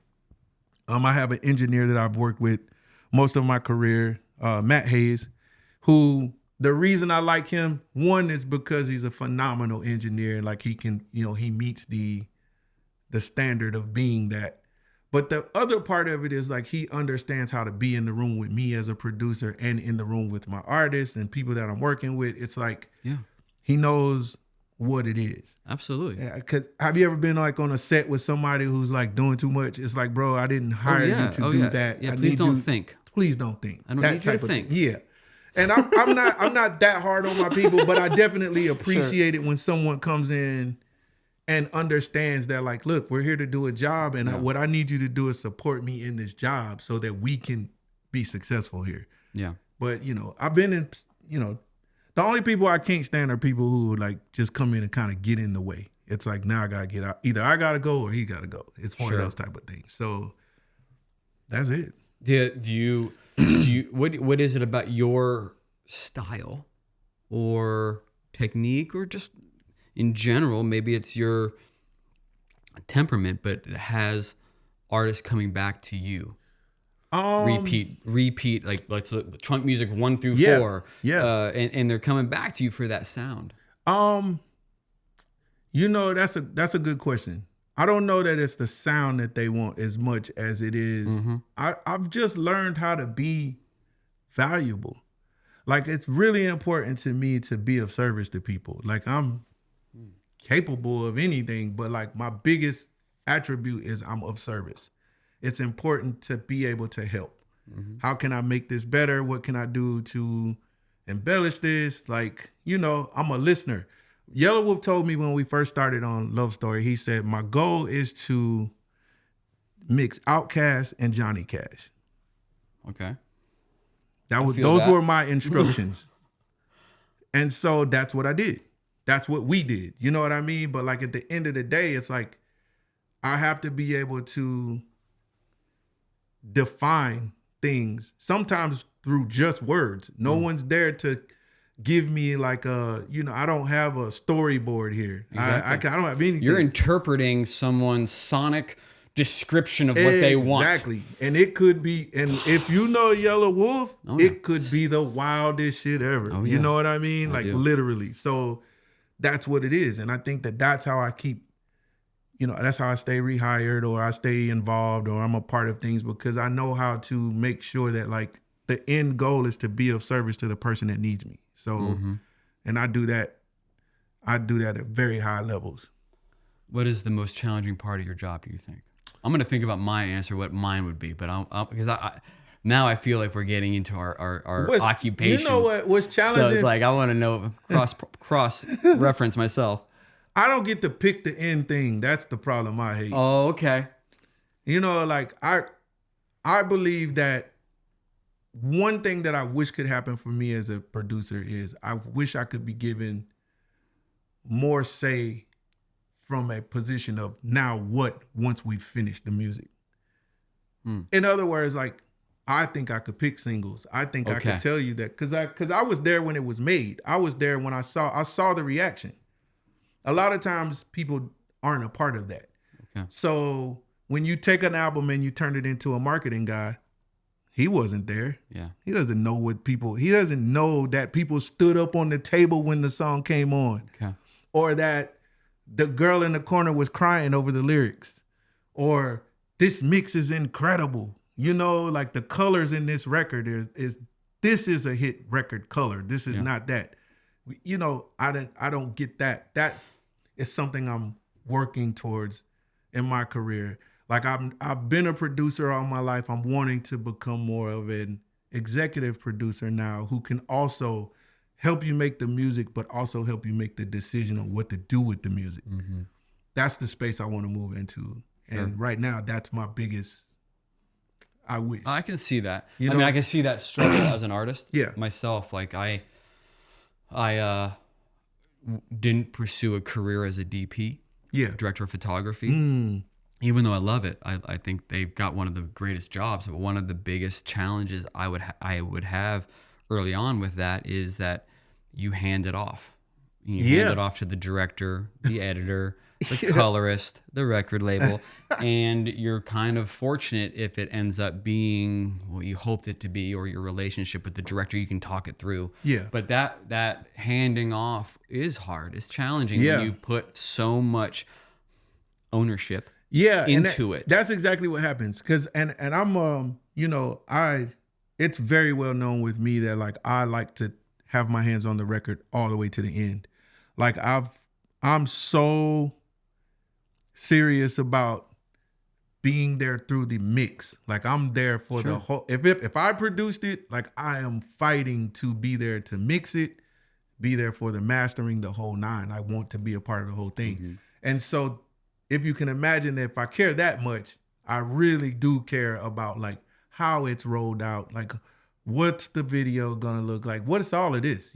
B: I have an engineer that I've worked with most of my career, Matt Hayes, who, the reason I like him, one, is because he's a phenomenal engineer. Like, he can, you know, he meets the standard of being that. But the other part of it is like, he understands how to be in the room with me as a producer and in the room with my artists and people that I'm working with. It's like, he knows what it is.
A: Absolutely.
B: Yeah, because have you ever been like on a set with somebody who's like doing too much? It's like, bro, I didn't hire you to do that.
A: Yeah, please don't think.
B: Please don't think.
A: I don't need you to think.
B: Yeah. And I'm not that hard on my people, but I definitely appreciate it when someone comes in and understands that, like, look, we're here to do a job, and what I need you to do is support me in this job so that we can be successful here.
A: Yeah.
B: But, you know, I've been in, you know, the only people I can't stand are people who like just come in and kind of get in the way. It's like, now I gotta get out. Either I gotta go or he gotta go. It's one
A: Sure.
B: of those type of things. So that's it.
A: Do you what is it about your style or technique, or just in general, maybe it's your temperament, but it has artists coming back to you? Repeat, like Trunk Music 1 through 4.
B: Yeah.
A: And they're coming back to you for that sound.
B: That's a good question. I don't know that it's the sound that they want as much as it is. I've just learned how to be valuable. Like, it's really important to me to be of service to people. Like, I'm capable of anything, but like my biggest attribute is I'm of service. It's important to be able to help. How can I make this better? What can I do to embellish this? Like, I'm a listener. Yelawolf told me when we first started on Love Story, he said, my goal is to mix Outkast and Johnny Cash.
A: Okay.
B: Those were my instructions. And so that's what I did. That's what we did. You know what I mean? But like, at the end of the day, it's like, I have to be able to define things, sometimes through just words. No one's there to give me like I don't have a storyboard here.
A: Exactly.
B: I don't have anything.
A: You're interpreting someone's sonic description of what they want.
B: Exactly. And it could be, and if you know Yelawolf, it could be the wildest shit ever.
A: Oh, yeah.
B: You know what I mean?
A: I do.
B: Literally. So that's what it is. And I think that's how I keep, that's how I stay rehired, or I stay involved, or I'm a part of things, because I know how to make sure that like the end goal is to be of service to the person that needs me. So, and I do that at very high levels.
A: What is the most challenging part of your job, do you think? I'm going to think about my answer, what mine would be, but because now I feel like we're getting into our occupations.
B: You know what's challenging?
A: So it's like, I want to know, cross reference myself.
B: I don't get to pick the end thing. That's the problem I hate.
A: Oh, okay.
B: Like I believe that one thing that I wish could happen for me as a producer is I wish I could be given more say from a position of now what once we finish the music. In other words, like, I think I could pick singles. I think I could tell you that because I was there when it was made. I was there when I saw the reaction. A lot of times people aren't a part of that. Okay. So when you take an album and you turn it into a marketing guy, he wasn't there. Yeah. He doesn't know he doesn't know that people stood up on the table when the song came on. Okay. Or that the girl in the corner was crying over the lyrics. Or this mix is incredible. Like the colors in this record this is a hit record color. This is not that. I don't get that. That is something I'm working towards in my career. Like I've been a producer all my life. I'm wanting to become more of an executive producer now who can also help you make the music, but also help you make the decision on what to do with the music. That's the space I want to move into. Sure. And right now, that's my biggest, I wish. I
A: can see that. I can see that struggle as an artist.
B: Yeah.
A: Myself, like I didn't pursue a career as a DP. Yeah. Director of photography. Even though I love it, I think they've got one of the greatest jobs. But one of the biggest challenges I would have early on with that is that you hand it off. You hand it off to the director, the editor, the colorist, the record label, and you're kind of fortunate if it ends up being what you hoped it to be, or your relationship with the director, you can talk it through. Yeah. But that handing off is hard. It's challenging when you put so much ownership into it.
B: That's exactly what happens. And I'm it's very well known with me that like I like to have my hands on the record all the way to the end. Like I'm so serious about being there through the mix. Like I'm there for the whole, if I produced it, like I am fighting to be there to mix it, be there for the mastering, the whole nine. I want to be a part of the whole thing. And so if you can imagine that if I care that much, I really do care about like how it's rolled out, like what's the video gonna look like, what is all of this,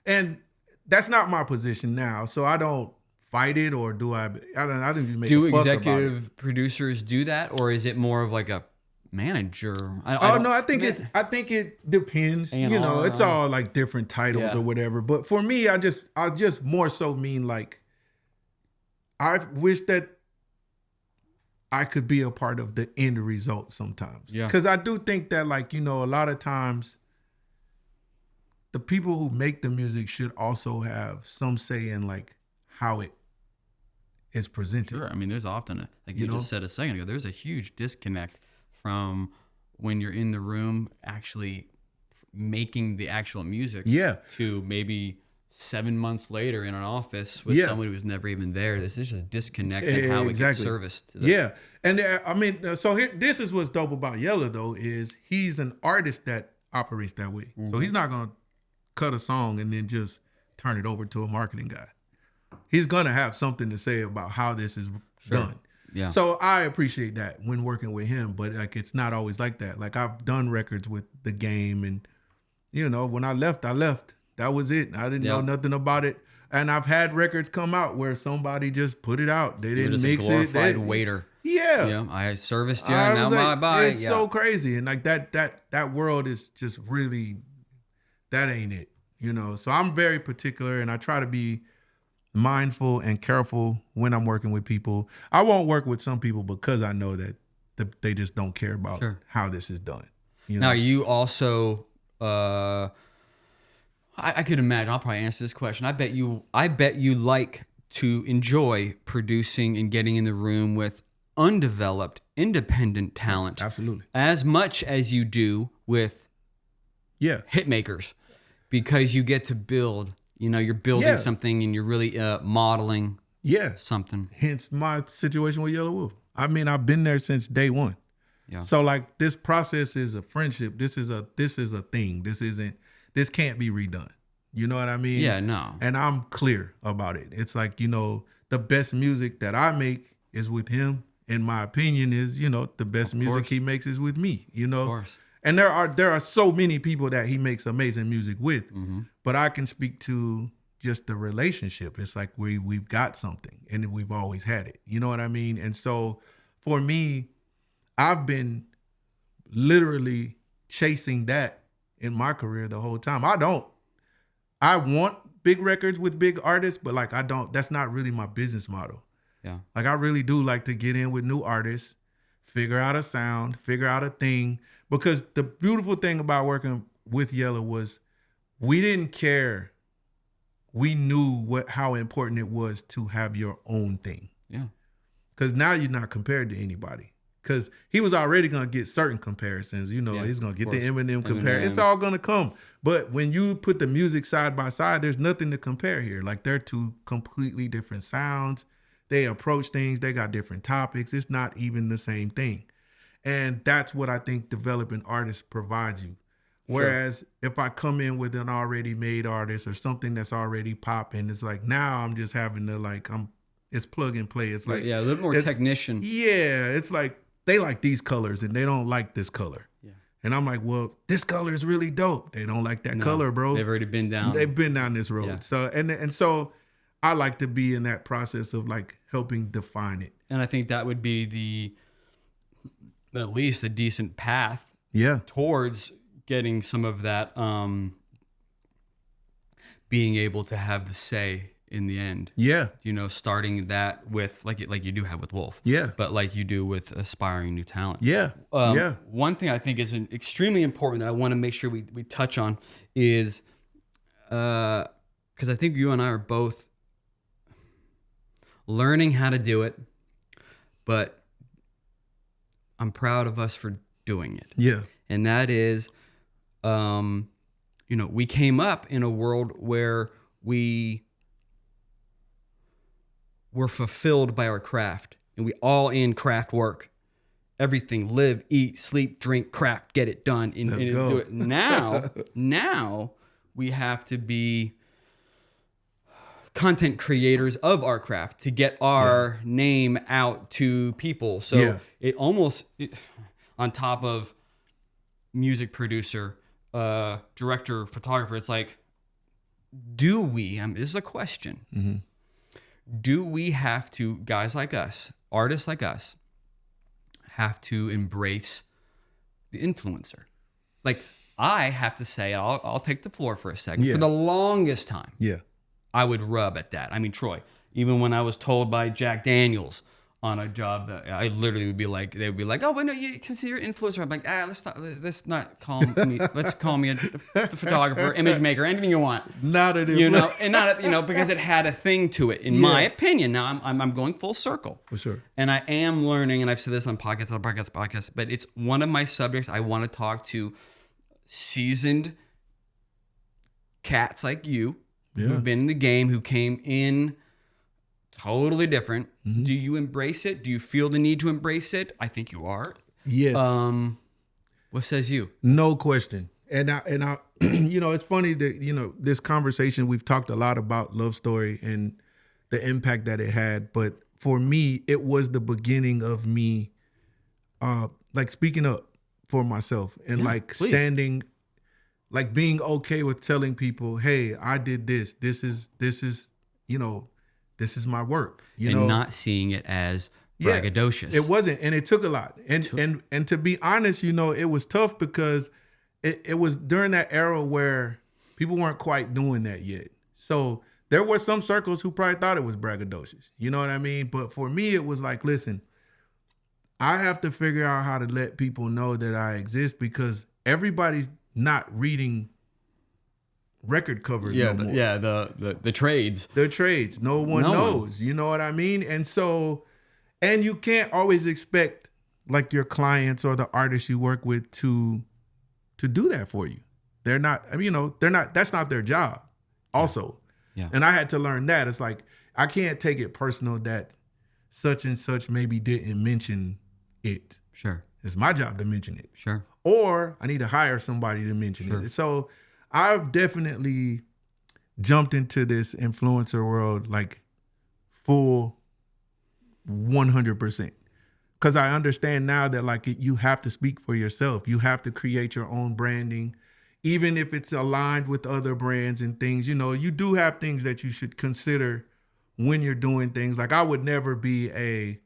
B: And that's not my position now, so I don't fight it or do I didn't even make
A: do
B: a fuss about it.
A: executive producers do that, or is it more of like a manager?
B: I think it depends.
A: A&R,
B: you know, it's all like different titles
A: Yeah.
B: or whatever. But for me, I just more so mean like I wish that I could be a part of the end result sometimes.
A: Yeah.
B: Because I do think that, like, you know, a lot of times the people who make the music should also have some say in like how it is presented.
A: Sure. I mean, there's often like you just said a second ago, there's a huge disconnect from when you're in the room actually making the actual music to maybe 7 months later in an office with someone who's never even there. This is just a disconnect in how it gets serviced.
B: And I mean, so here, this is what's dope about Yella though, is he's an artist that operates that way. So he's not going to cut a song and then just turn it over to a marketing guy. He's going to have something to say about how this is done.
A: Yeah.
B: So I appreciate that when working with him, but like it's not always like that. Like I've done records with The Game, and you know, when I left. That was it. I didn't know nothing about it. And I've had records come out where somebody just put it out. They didn't mix it.
A: Glorified waiter.
B: Yeah.
A: I serviced you, and now bye.
B: It's so crazy. And like that world is just really, that ain't it. You know, so I'm very particular, and I try to be mindful and careful when I'm working with people. I won't work with some people because I know that they just don't care about how this is done. You know?
A: Now, you also, I could imagine, I'll probably answer this question. I bet you like to enjoy producing and getting in the room with undeveloped, independent talent.
B: Absolutely.
A: As much as you do with hit makers, because you get to build. You know, you're building something, and you're really modeling something. Hence
B: my situation with Yelawolf. I mean, I've been there since day one. Yeah. So like this process is a friendship. This is a thing. This can't be redone. You know what I mean?
A: Yeah, no.
B: And I'm clear about it. It's like, you know, the best music that I make is with him. In my opinion, is, you know, the best music he makes is with me. You know. Of course. And there are so many people that he makes amazing music with, but I can speak to just the relationship. It's like we've got something, and we've always had it. You know what I mean? And so for me, I've been literally chasing that in my career the whole time. I want big records with big artists, but like that's not really my business model. Yeah. Like I really do like to get in with new artists, figure out a sound, figure out a thing. Because the beautiful thing about working with Yella was we didn't care. We knew how important it was to have your own thing. Yeah. Because now you're not compared to anybody. Because he was already going to get certain comparisons. You know, he's going to get the Eminem comparison. It's all going to come. But when you put the music side by side, there's nothing to compare here. Like they're two completely different sounds. They approach things. They got different topics. It's not even the same thing. And that's what I think developing artists provides you. Whereas if I come in with an already made artist or something that's already popping, it's like now I'm just having to it's plug and play. It's like
A: a little more technician.
B: Yeah, it's like they like these colors and they don't like this color. Yeah. And I'm like, well, this color is really dope. They don't like that color, bro.
A: They've already been down.
B: They've been down this road. Yeah. So and so I like to be in that process of like helping define it.
A: And I think that would be at least a decent path towards getting some of that being able to have the say in the end. Yeah. You know, starting that with like you do have with Wolf. Yeah. But like you do with aspiring new talent. Yeah. One thing I think is extremely important that I want to make sure we touch on is because I think you and I are both learning how to do it, but I'm proud of us for doing it. Yeah. And that is, we came up in a world where we were fulfilled by our craft, and we all in craft work. Everything, live, eat, sleep, drink, craft, get it done, and do it. Now we have to be content creators of our craft to get our name out to people. So it almost, on top of music producer, director, photographer, it's like, this is a question. Mm-hmm. do we have to, guys like us, artists like us, have to embrace the influencer? Like, I have to say, I'll take the floor for a second.
B: Yeah.
A: For the longest time,
B: Yeah.
A: I would rub at that. I mean, Troy, even when I was told by Jack Daniels on a job that I literally would be like, they would be like, oh, but no, you consider influencer. I'm like, let's not call me, let's call me a photographer, image maker, anything you want.
B: Not an influencer.
A: You know, and not, you know, because it had a thing to it, in my opinion. Now I'm going full circle.
B: For sure.
A: And I am learning, and I've said this on podcasts, but it's one of my subjects. I want to talk to seasoned cats like you, who've been in the game, who came in totally different. Mm-hmm. Do you embrace it? Do you feel the need to embrace it? I think you are.
B: Yes.
A: What says you?
B: No question. And I, you know, it's funny that, you know, this conversation, we've talked a lot about Love Story and the impact that it had. But for me, it was the beginning of me, like speaking up for myself and standing, like being okay with telling people, hey, I did this. This is, you know, this is my work, you know,
A: and not seeing it as braggadocious.
B: It wasn't, and it took a lot. And to be honest, you know, it was tough because it was during that era where people weren't quite doing that yet. So there were some circles who probably thought it was braggadocious. You know what I mean? But for me, it was like, listen, I have to figure out how to let people know that I exist, because everybody's not reading record covers no more.
A: The trades.
B: The trades. No one knows. You know what I mean? And so, and you can't always expect like your clients or the artists you work with to do that for you. They're not, I mean, you know, that's not their job also.
A: Yeah.
B: And I had to learn that. It's like, I can't take it personal that such and such maybe didn't mention it.
A: Sure.
B: It's my job to mention it.
A: Sure.
B: Or I need to hire somebody to mention it. So I've definitely jumped into this influencer world like full 100%. Because I understand now that like you have to speak for yourself. You have to create your own branding, even if it's aligned with other brands and things. You know, you do have things that you should consider when you're doing things. Like I would never be a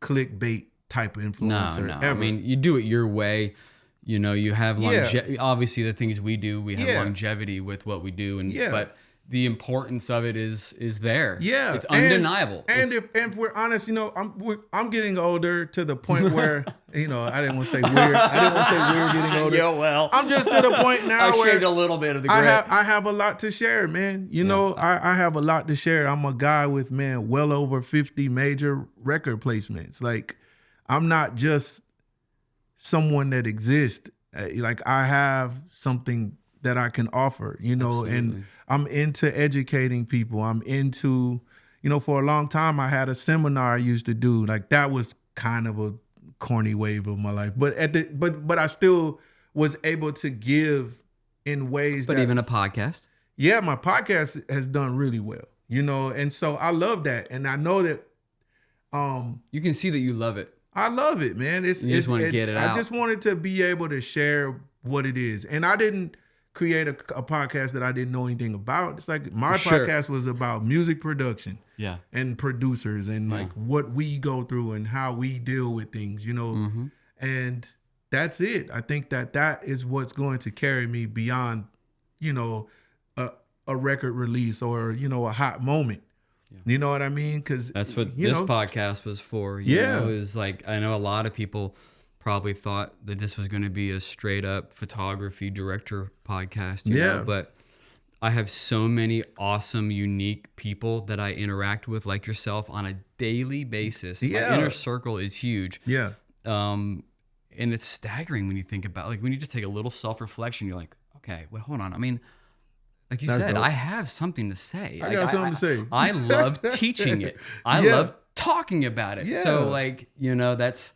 B: clickbait type of influencer.
A: No.
B: Ever.
A: I mean, you do it your way. You know, you have longevity. Obviously, the things we do, we have longevity with what we do, and but the importance of it is there.
B: Yeah,
A: it's undeniable.
B: And if we're honest, you know, I'm getting older to the point where, you know, I didn't want to say we're. I didn't want to say we're getting older.
A: Yeah, well,
B: I'm just to the point now
A: I
B: where
A: shaved a little bit of the grit.
B: I have a lot to share, man. You know, I have a lot to share. I'm a guy with, man, well over 50 major record placements. Like, I'm not just someone that exists. Like I have something that I can offer, you know. Absolutely. And I'm into educating people. I'm into, you know, for a long time I had a seminar I used to do. Like that was kind of a corny wave of my life, but but I still was able to give in ways. But
A: even a podcast.
B: Yeah, my podcast has done really well, you know, and so I love that, and I know that.
A: You can see that you love it.
B: I love it, man. You
A: just want to get it out.
B: I just wanted to be able to share what it is. And I didn't create a podcast that I didn't know anything about. It's like my podcast was about music production and producers and like what we go through and how we deal with things, you know. Mm-hmm. And that's it. I think that is what's going to carry me beyond, you know, a record release or, you know, a hot moment. Yeah. You know what I mean? Because
A: that's what this podcast was for. You know, it was like, I know a lot of people probably thought that this was going to be a straight up photography director podcast. You know? But I have so many awesome, unique people that I interact with, like yourself, on a daily basis. My inner circle is huge. Yeah. And it's staggering when you think about, like, when you just take a little self-reflection, you're like, okay, well, hold on. I mean, like you said, I have something to say.
B: I got something to say.
A: I love teaching it. I love talking about it. Yeah. So, like, you know, that's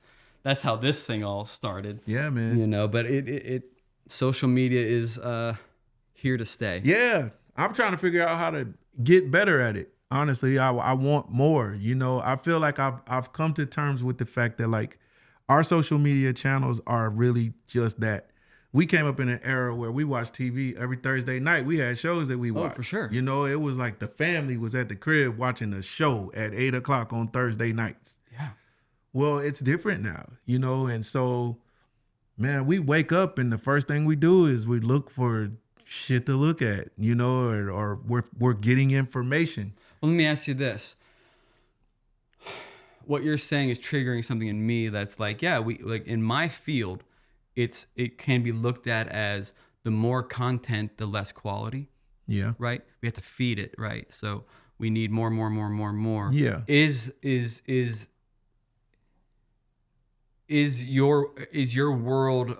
A: how this thing all started. Yeah, man. You know, but it social media is here to stay.
B: Yeah. I'm trying to figure out how to get better at it. Honestly, I want more. You know, I feel like I've come to terms with the fact that, like, our social media channels are really just that. we came up in an era where we watched TV every Thursday night. We had shows that we watched.
A: Oh, for sure.
B: You know, it was like the family was at the crib watching a show at 8:00 on Thursday nights.
A: Yeah.
B: Well, it's different now, you know, and so, man, we wake up and the first thing we do is we look for shit to look at, you know, or we're getting information.
A: Well, let me ask you this. What you're saying is triggering something in me that's like, yeah, we like in my field, it can be looked at as the more content, the less quality.
B: Yeah.
A: Right? We have to feed it, right? So we need more.
B: Yeah.
A: Is your world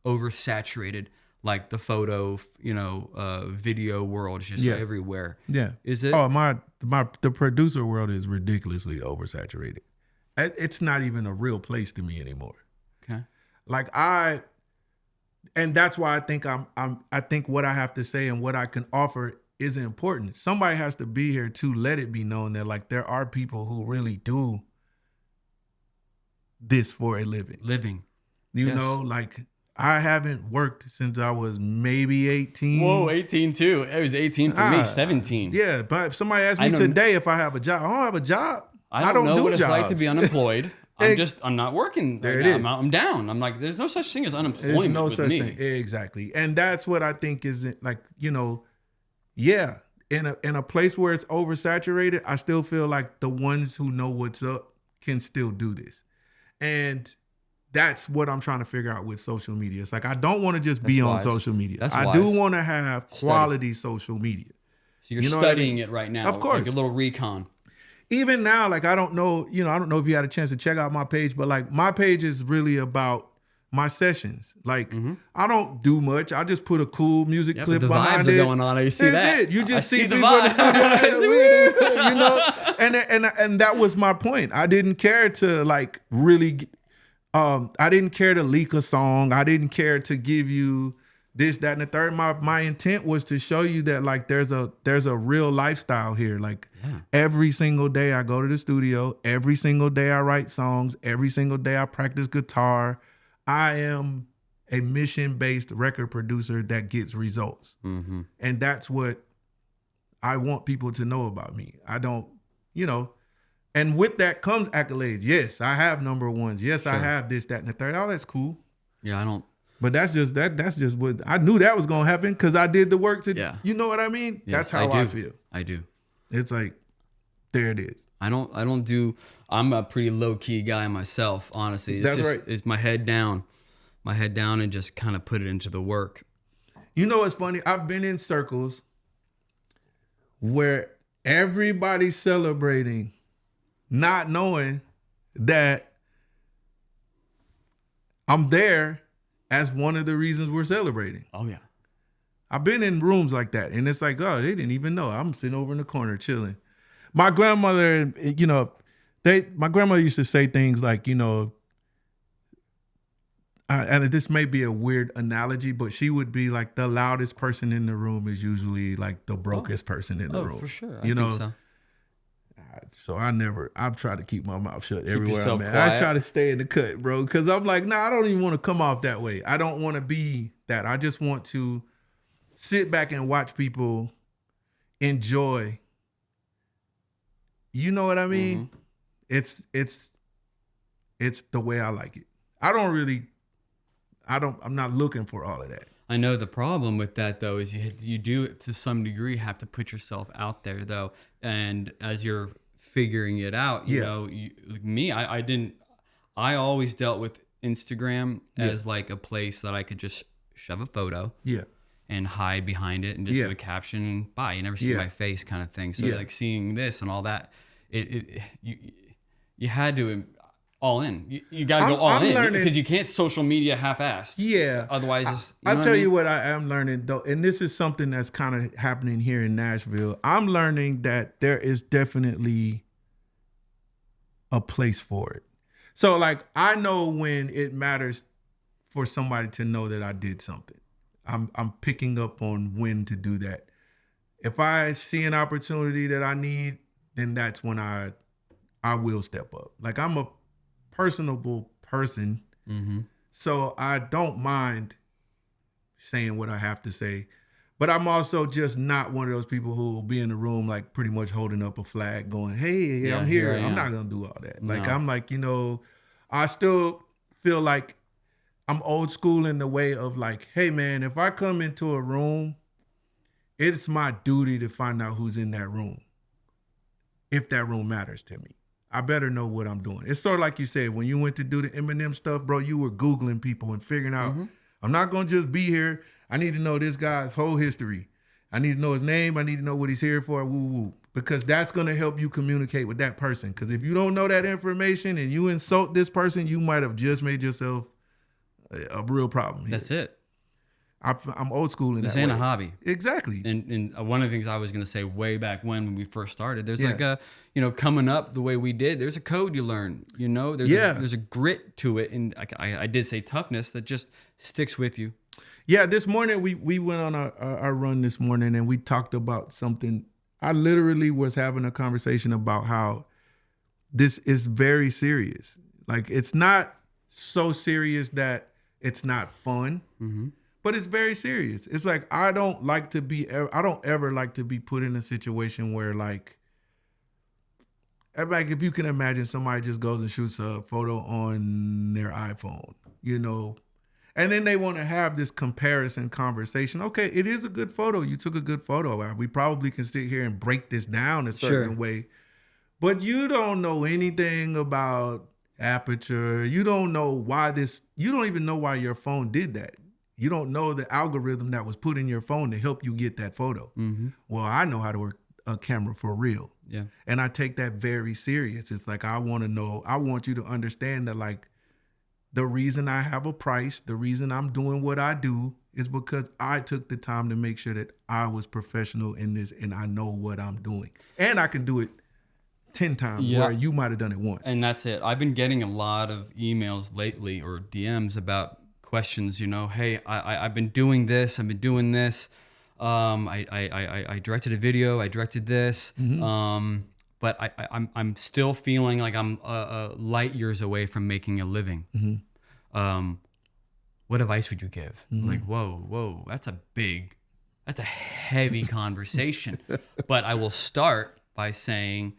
A: oversaturated, like the photo, video world is just everywhere?
B: Yeah.
A: Is it?
B: Oh, the producer world is ridiculously oversaturated. It's not even a real place to me anymore.
A: Okay.
B: Like and that's why I think I think what I have to say and what I can offer is important. Somebody has to be here to let it be known that like there are people who really do this for a living. You know, like I haven't worked since I was maybe 18.
A: Whoa, 18 too. It was 18 for me, 17.
B: Yeah, but if somebody asked me today if I have a job, I don't have a job.
A: I don't know what it's like to be unemployed. I'm not working.
B: There
A: right
B: it
A: now.
B: is.
A: I'm down. I'm like, there's no such thing as unemployment.
B: There's no
A: with
B: such
A: me.
B: thing. Exactly. And that's what I think is like, you know, yeah, in a place where it's oversaturated, I still feel like the ones who know what's up can still do this. And that's what I'm trying to figure out with social media. It's like, I don't want to just be on social media. I do want to have quality social media.
A: So you're studying it right now.
B: Of course.
A: Like a little recon.
B: Even now, like, I don't know if you had a chance to check out my page, but like my page is really about my sessions. Like, I don't do much. I just put a cool music clip behind it.
A: The vibes are going on. You see
B: That's
A: that?
B: it. You just see
A: the
B: people in the
A: vibe.
B: studio, you know? And that was my point. I didn't care to like really, I didn't care to leak a song. I didn't care to give you this, that, and the third. My intent was to show you that like there's a real lifestyle here. Like every single day I go to the studio, every single day I write songs, every single day I practice guitar. I am a mission-based record producer that gets results. Mm-hmm. And that's what I want people to know about me. I don't, and with that comes accolades. Yes, I have number ones. Yes, sure. I have this, that, and the third. Oh, that's cool.
A: Yeah, I don't.
B: But that's just what I knew that was going to happen because I did the work to, you know what I mean?
A: Yes,
B: that's how I feel.
A: I do.
B: It's like, there it is.
A: I'm a pretty low key guy myself, honestly. It's right. It's my head down and just kind of put it into the work.
B: You know what's funny? I've been in circles where everybody's celebrating, not knowing that I'm there as one of the reasons we're celebrating.
A: Oh yeah.
B: I've been in rooms like that, and it's like, oh, they didn't even know. I'm sitting over in the corner chilling. My grandmother, my grandmother used to say things like, and this may be a weird analogy, but she would be like, the loudest person in the room is usually like the brokest person in the room.
A: Oh, for sure.
B: I think
A: so.
B: So I've tried to keep my mouth shut everywhere I'm at.
A: Quiet.
B: I try to stay in the cut, bro, because I'm like, I don't even want to come off that way. I don't want to be that. I just want to sit back and watch people enjoy. You know what I mean? Mm-hmm. It's the way I like it. I'm not looking for all of that.
A: I know the problem with that though is you do to some degree have to put yourself out there though, and as you're figuring it out, I always dealt with Instagram as like a place that I could just shove a photo and hide behind it and just do a caption and bye. You never see my face kind of thing. So like seeing this and all that, you had to all in. You got to go all in because you can't social media half-assed.
B: Yeah.
A: Otherwise,
B: I'll tell you what I am learning though, and this is something that's kind of happening here in Nashville. I'm learning that there is definitely a place for it. So like, I know when it matters for somebody to know that I did something. I'm picking up on when to do that. If I see an opportunity that I need, then that's when I will step up. Like I'm a personable person. Mm-hmm. So I don't mind saying what I have to say. But I'm also just not one of those people who will be in the room like pretty much holding up a flag going, hey, I'm here. I'm not going to do all that. Like, I'm like, you know, I still feel like I'm old school in the way of like, hey, man, if I come into a room, it's my duty to find out who's in that room. If that room matters to me, I better know what I'm doing. It's sort of like you said, when you went to do the Eminem stuff, bro, you were Googling people and figuring out, I'm not going to just be here. I need to know this guy's whole history. I need to know his name. I need to know what he's here for. Woo woo. Because that's going to help you communicate with that person. Because if you don't know that information and you insult this person, you might have just made yourself a real problem here.
A: That's it.
B: I'm old school in that way.
A: This ain't a hobby.
B: Exactly.
A: And one of the things I was going to say way back when we first started, there's like a, you know, coming up the way we did, there's a code you learn, you know, there's a grit to it. And I did say toughness that just sticks with you.
B: Yeah, this morning we went on our run this morning and we talked about something. I literally was having a conversation about how this is very serious. Like, it's not so serious that it's not fun, but it's very serious. It's like, I don't ever like to be put in a situation where like if you can imagine somebody just goes and shoots a photo on their iPhone, you know, and then they want to have this comparison conversation. Okay, it is a good photo. You took a good photo. We probably can sit here and break this down a certain way. But you don't know anything about aperture. You don't know you don't even know why your phone did that. You don't know the algorithm that was put in your phone to help you get that photo. Well, I know how to work a camera for real. Yeah. And I take that very serious. It's like, I want you to understand that, like, the reason I have a price, the reason I'm doing what I do is because I took the time to make sure that I was professional in this and I know what I'm doing. And I can do it 10 times where you might have done it once.
A: And that's it. I've been getting a lot of emails lately or DMs about questions, you know, hey, I've been doing this. I've been doing this. I directed a video. I directed this. But I'm still feeling like I'm light years away from making a living. What advice would you give? Like, whoa, that's a heavy conversation. But I will start by saying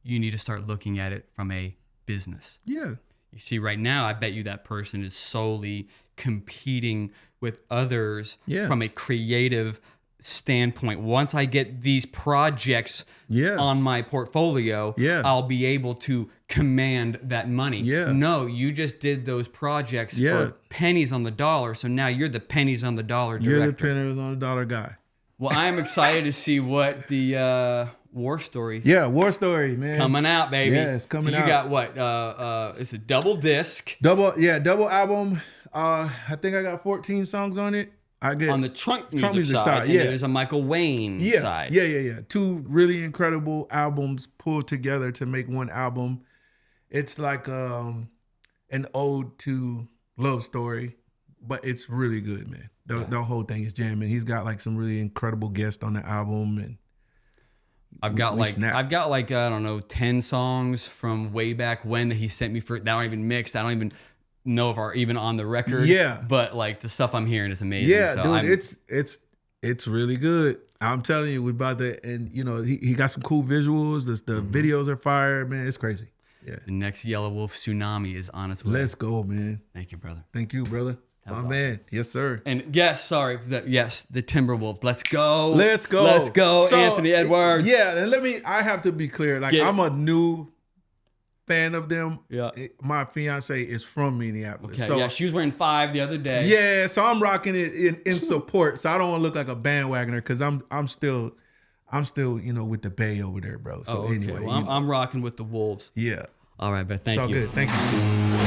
A: you need to start looking at it from a business. Yeah. You see, right now, I bet you that person is solely competing with others from a creative standpoint. Once I get these projects on my portfolio, I'll be able to command that money. No, you just did those projects for pennies on the dollar, so now you're the pennies on the dollar director.
B: You're the pennies on the dollar guy.
A: Well, I'm excited to see what the War Story.
B: War Story, man.
A: It's coming out, baby.
B: Yeah, it's coming out.
A: You got what? It's a double disc.
B: Double album. I think I got 14 songs on it. I get
A: on the trunk music side. Yeah, there's a Michael Wayne side.
B: Yeah. Two really incredible albums pulled together to make one album. It's like an ode to Love Story, but it's really good, man. The whole thing is jamming. He's got like some really incredible guests on the album, and
A: I've got like I don't know 10 songs from way back when that he sent me for that aren't even mixed. I don't even know if are even on the record. Yeah. But like the stuff I'm hearing is amazing.
B: Yeah, so dude, it's really good. I'm telling you, we about to, and you know, he got some cool visuals. The videos are fire, man. It's crazy. Yeah.
A: The next Yelawolf tsunami is on its way.
B: Let's go, man.
A: Thank you, brother.
B: Thank you, brother. My awesome. Man. Yes, sir.
A: And the Timberwolves. Let's go.
B: So,
A: Anthony Edwards.
B: Yeah, and I have to be clear. Like, I'm a new fan of them. Yeah. My fiance is from Minneapolis.
A: Okay. So, she was wearing 5 the other day.
B: Yeah, so I'm rocking it in support. So I don't want to look like a bandwagoner because I'm still, you know, with the Bay over there, bro. So anyway.
A: Well, I'm rocking with the Wolves.
B: Yeah.
A: All right, but thank you.
B: It's all good. Thank you.